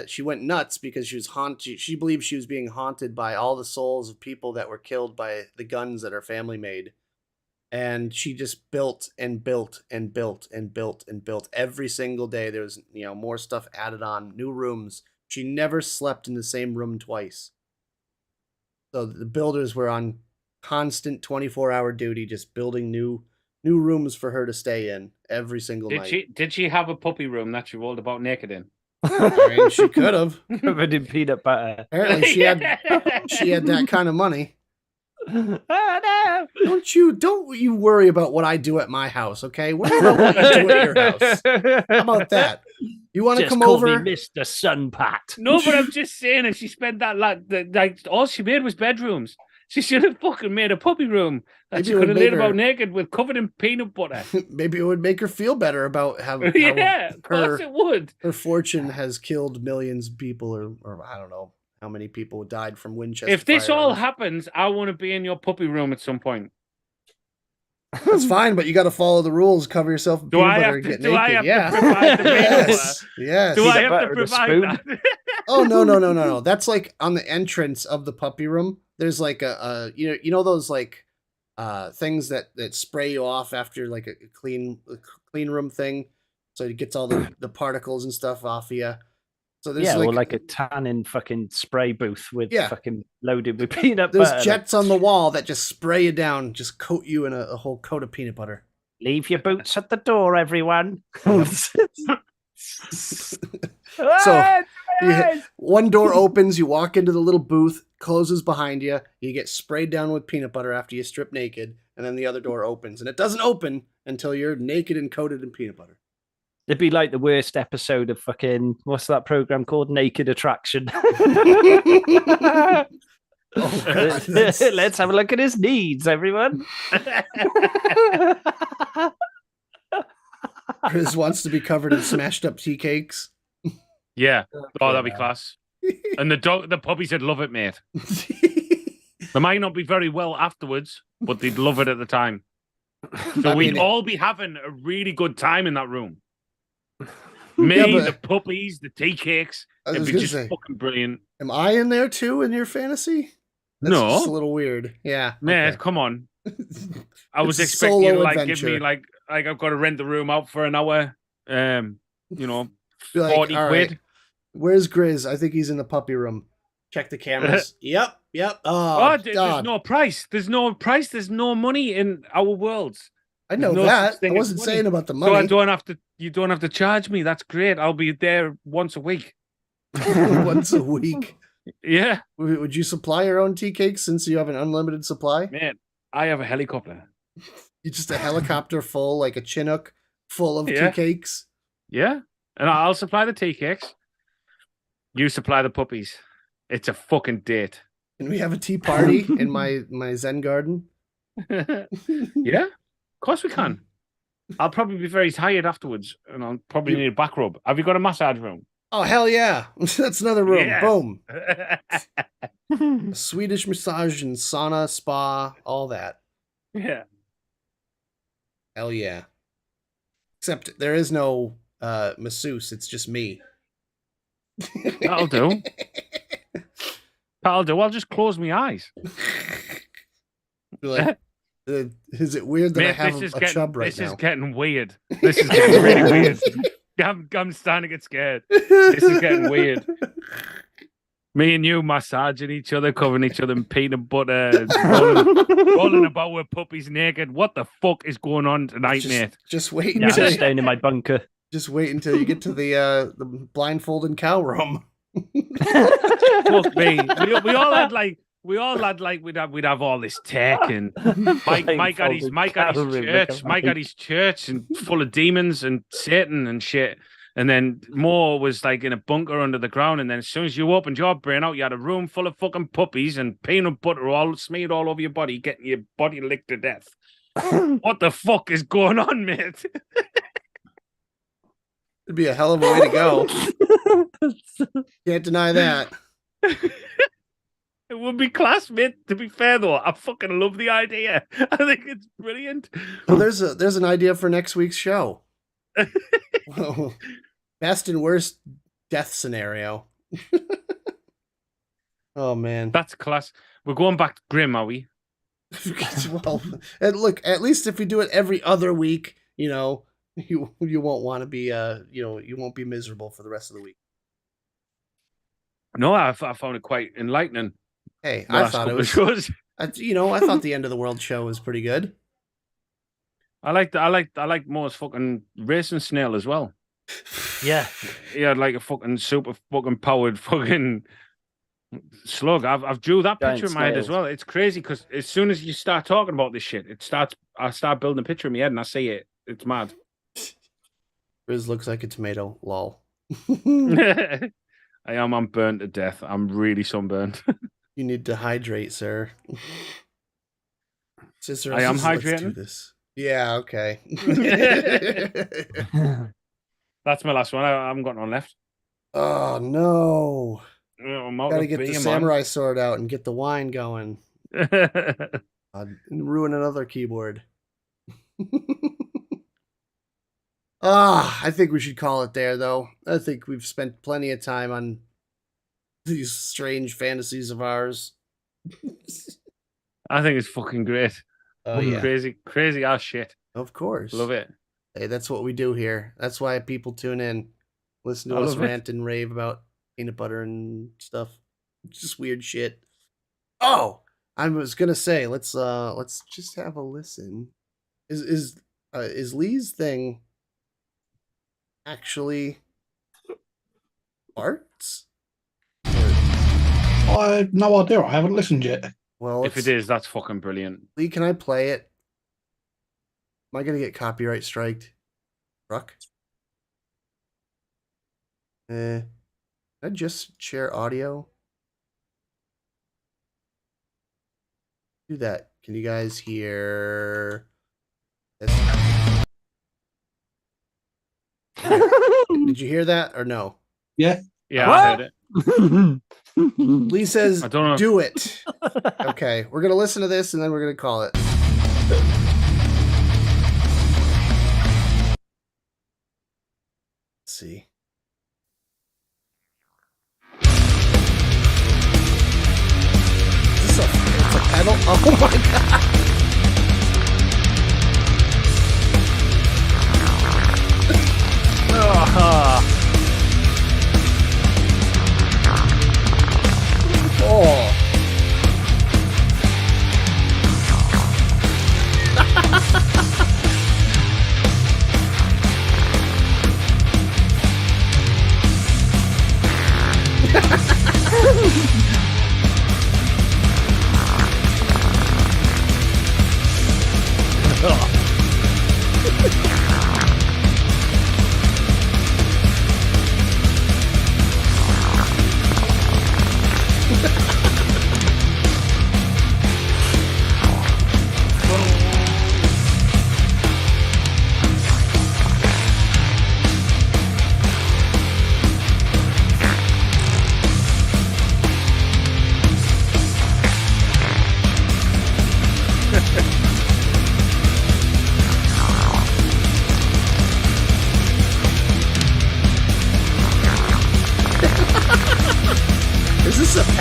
she went nuts because she was haunted. She believed she was being haunted by all the souls of people that were killed by the guns that her family made. And she just built and built and built and built and built every single day. There was, more stuff added on, new rooms. She never slept in the same room twice. So the builders were on constant 24-hour duty, just building new rooms for her to stay in every single night. Did she have a puppy room that she rolled about naked in? I mean, she could have. Covered in peanut butter. Apparently, she had that kind of money. Oh, no. Don't you worry about what I do at my house, okay? Worry about what you do at your house. How about that? You want to Just come call over? me Mr. Sunpat. No, but I'm just saying, if she spent that like all she made was bedrooms. She should have fucking made a puppy room that Maybe she it could would have laid make about her- naked with covered in peanut butter. Maybe it would make her feel better about how Yeah, of course it would. her fortune has killed millions of people, or I don't know how many people died from Winchester. If this all firearms. happens, I want to be in your puppy room at some point. That's fine, but you got to follow the rules. Cover yourself in Do peanut I butter have and to? get Do naked. I have yeah. to provide the peanut Yes. butter? Yes. Do I have butter to and a provide spoon? that? Oh no! That's like on the entrance of the puppy room. There's like a you know those like things that spray you off after like a clean room thing, so it gets all the particles and stuff off of you. So there's Yeah, or like a tannin fucking spray booth with Yeah. fucking loaded with peanut there's butter. jets on the wall that just spray you down, just coat you in a whole coat of peanut butter. Leave your boots at the door, everyone. One door opens, you walk into the little booth, closes behind you, you get sprayed down with peanut butter after you strip naked, and then the other door opens, and it doesn't open until you're naked and coated in peanut butter. It'd be like the worst episode of fucking, what's that program called? Naked Attraction. Oh, God, that's- Let's have a look at his needs, everyone. Chris wants to be covered in smashed up tea cakes. Yeah. Oh, that'd be class. And the puppies would love it, mate. They might not be very well afterwards, but they'd love it at the time. So I we'd mean- all be having a really good time in that room. Me, Yeah, but- the puppies, the tea cakes. I It'd was be gonna just say, fucking brilliant. am I in there too in your fantasy? That's No. just a little weird. Yeah, Man, okay. come on. I was It's a expecting you to solo like give adventure. me like I've got to rent the room out for an hour. Be like, 40 all quid. right, where's Grizz? I think he's in the puppy room. Check the cameras. Yep. Oh, There's God. no price. There's no price. There's no money in our worlds. I know no such that. I thing as wasn't money. saying about the So I money. don't have to. You don't have to charge me. That's great. I'll be there once a week. Once a week. Yeah, Would you supply your own tea cakes since you have an unlimited supply? man. I have a helicopter. You just a helicopter full, like a Chinook full of Yeah. tea cakes. Yeah, and I'll supply the tea cakes. You supply the puppies. It's a fucking date. Can we have a tea party in my Zen garden? Yeah. course we can. I'll probably be very tired afterwards, and I'll probably need a back rub. Have you got a massage room? Oh, hell yeah. That's another room. Yes. Boom. Swedish massage and sauna, spa, all that. Yeah. Hell yeah. Except there is no masseuse. It's just me. That'll do. That'll do. I'll just close my eyes. Be like, is it weird that I Mate, have a chub right this now? is getting weird. This is getting really weird. I'm starting to get scared. This is getting weird. Me and you massaging each other, covering each other in peanut butter, rolling about with puppies naked. What the fuck is going on tonight, mate? Just wait Yeah, until I'm staying in my bunker. just wait until you get to the blindfolded cow room. Fuck me. We all had like we'd have all this tech and Mike got his church and full of demons and Satan and shit. And then Moore was like in a bunker under the ground. And then as soon as you opened your brain out, you had a room full of fucking puppies and peanut butter all smeared all over your body, getting your body licked to death. What the fuck is going on, mate? It'd be a hell of a way to go. Can't deny that. It would be class, mate. To be fair, though, I fucking love the idea. I think it's brilliant. Well, there's an idea for next week's show. Well, best and worst death scenario. Oh man, That's class. We're going back to Grim, are we? well, and look, at least if we do it every other week, you won't want to be you won't be miserable for the rest of the week. No, I found it quite enlightening. Hey, the I last thought it couple of was. shows. I thought the end of the world show was pretty good. I like Moore's fucking racing snail as well. Yeah. He had like a fucking super fucking powered fucking slug. I've drew that Giant picture in my head as snails. well. It's crazy because as soon as you start talking about this shit, I start building a picture in my head and I see it. It's mad. Riz looks like a tomato. Lol. I am burnt to death. I'm really sunburned. You need to hydrate, sir. Sister, I am let's do hydrating? this. Yeah, okay. That's my last one. I haven't got none left. Oh no. I'm out Gotta of get the beer, man. samurai sword out and get the wine going. And ruin another keyboard. I think we should call it there, though. I think we've spent plenty of time on these strange fantasies of ours. I think it's fucking great. Oh, yeah. Crazy ass shit. Of course. Love it. Hey, that's what we do here. That's why people tune in. Listen to I us love it. rant and rave about peanut butter and stuff. Just weird shit. Oh, I was gonna say, let's just have a listen. Is Lee's thing actually arts? I have no idea. I haven't listened yet. Well, If it is, that's fucking brilliant. Lee, can I play it? Am I gonna get copyright striked? Ruck? Can I just share audio? Do that. Can you guys hear this? Did you hear that or no? Yeah. Yeah, What? I heard it. Lee says, I don't know. do it. Okay, we're gonna listen to this and then we're gonna call it. Let's see. Is this it's a pedal? Oh my god. Oh.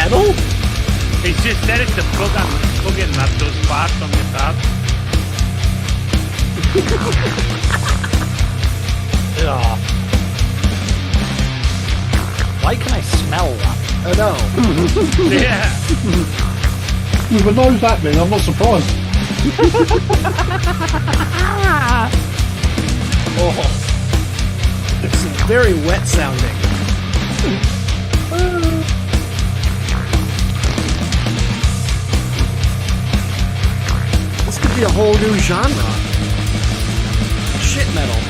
pedal? It's just that it's the plug-in that does fast on the tab. Ugh. Why can I smell that? I know. Yeah. With a nose happening, I'm not surprised. Oh. It's very wet sounding. This could be a whole new genre. Shit metal.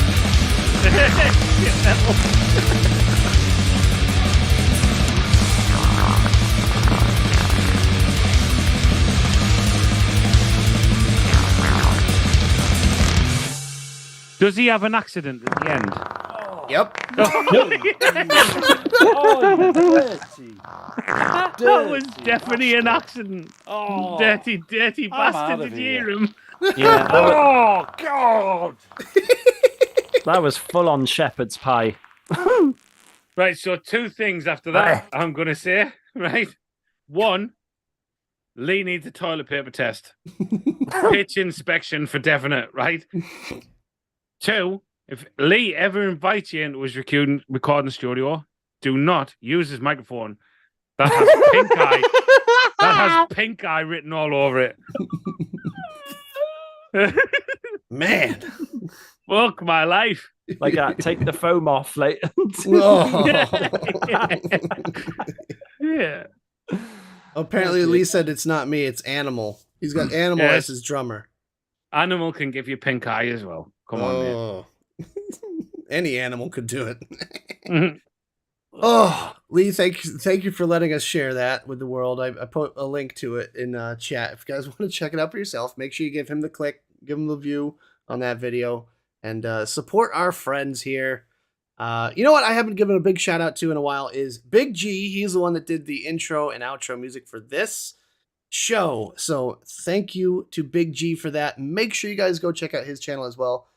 Does he have an accident at the end? Yep. That was definitely an accident. Oh, Dirty I'm bastard. out of Did you hear here. him? Yeah, oh God! that was full on shepherd's pie. Right, so 2 things after that I'm going to say, right? 1, Lee needs a toilet paper test. Pitch inspection for definite, right? 2, if Lee ever invites you into his recording studio, do not use his microphone. That has pink eye. That has pink eye written all over it. Man. Fuck my life. Like that, take the foam off later. Oh. Yeah. Apparently, Lee said it's not me, it's Animal. He's got Animal Yes. as his drummer. Animal can give you pink eye as well. Come on, mate. Oh. Any animal could do it. Mhm. Oh, Lee, thank you for letting us share that with the world. I put a link to it in chat. If you guys want to check it out for yourself, make sure you give him the click, give him the view on that video, and support our friends here. You know what I haven't given a big shout out to in a while is Big G. He's the one that did the intro and outro music for this show. So thank you to Big G for that. Make sure you guys go check out his channel as well.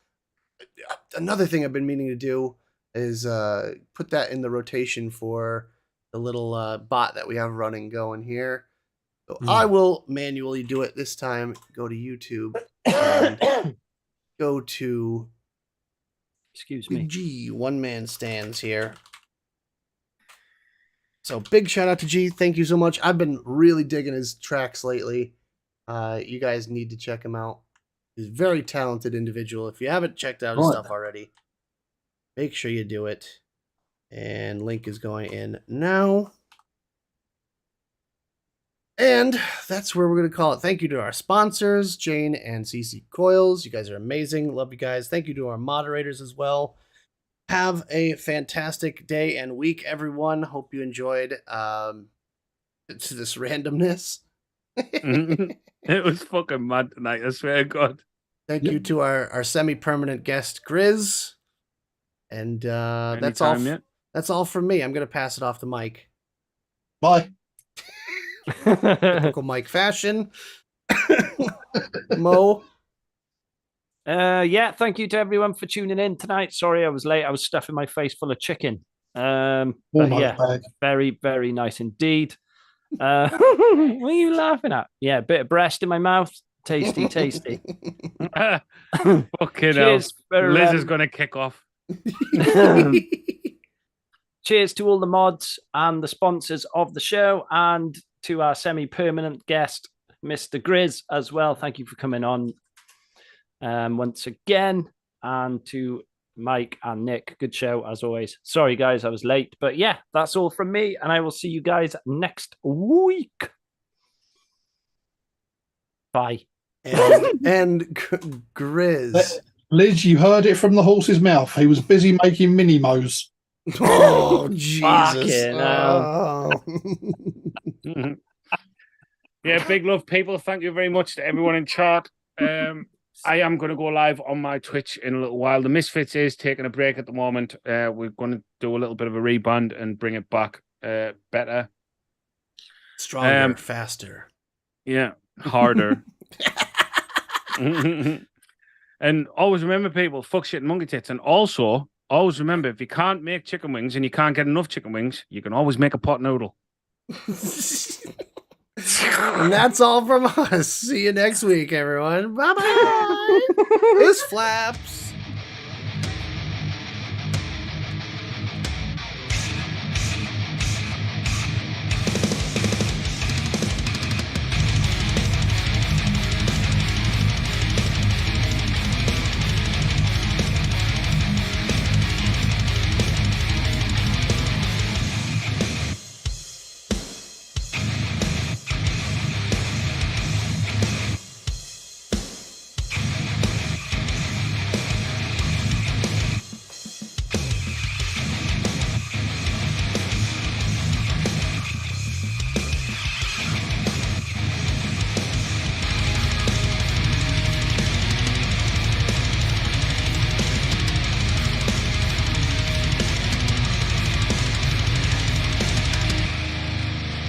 Another thing I've been meaning to do is put that in the rotation for the little bot that we have running going here. So I will manually do it this time. Go to YouTube and go to Excuse me. Big G, one man stands here. So big shout out to G. Thank you so much. I've been really digging his tracks lately. You guys need to check him out. He's a very talented individual. If you haven't checked out his Right. stuff already, make sure you do it. And link is going in now. And that's where we're going to call it. Thank you to our sponsors, Jane and CC Coils. You guys are amazing. Love you guys. Thank you to our moderators as well. Have a fantastic day and week, everyone. Hope you enjoyed this randomness. It was fucking mad tonight, I swear to God. Thank you to our semi-permanent guest, Grizz. And that's all. Anytime, yeah. That's all from me. I'm going to pass it off to Mike. Bye. Typical Mike fashion. Mo. Yeah, thank you to everyone for tuning in tonight. Sorry I was late. I was stuffing my face full of chicken. But Almost yeah, bag. very, very nice indeed. What are you laughing at? Yeah, a bit of breast in my mouth. Tasty, tasty. Fucking hell. Cheers for, Liz is going to kick off. cheers to all the mods and the sponsors of the show, and to our semi-permanent guest, Mr. Grizz, as well. Thank you for coming on once again. And to Mike and Nick, good show as always. Sorry guys, I was late, but yeah, that's all from me, and I will see you guys next week. Bye. And Grizz. Liz, you heard it from the horse's mouth. He was busy making mini mo's. Oh, Jesus. Fucking hell. Oh. Yeah, big love, people. Thank you very much to everyone in chat. I am going to go live on my Twitch in a little while. The Misfits is taking a break at the moment. We're going to do a little bit of a rebrand and bring it back better. Stronger, faster. Yeah, harder. And always remember, people, fuck shit and monkey tits. And also, always remember, if you can't make chicken wings and you can't get enough chicken wings, you can always make a pot noodle. And that's all from us. See you next week, everyone. Bye bye. This Flaps.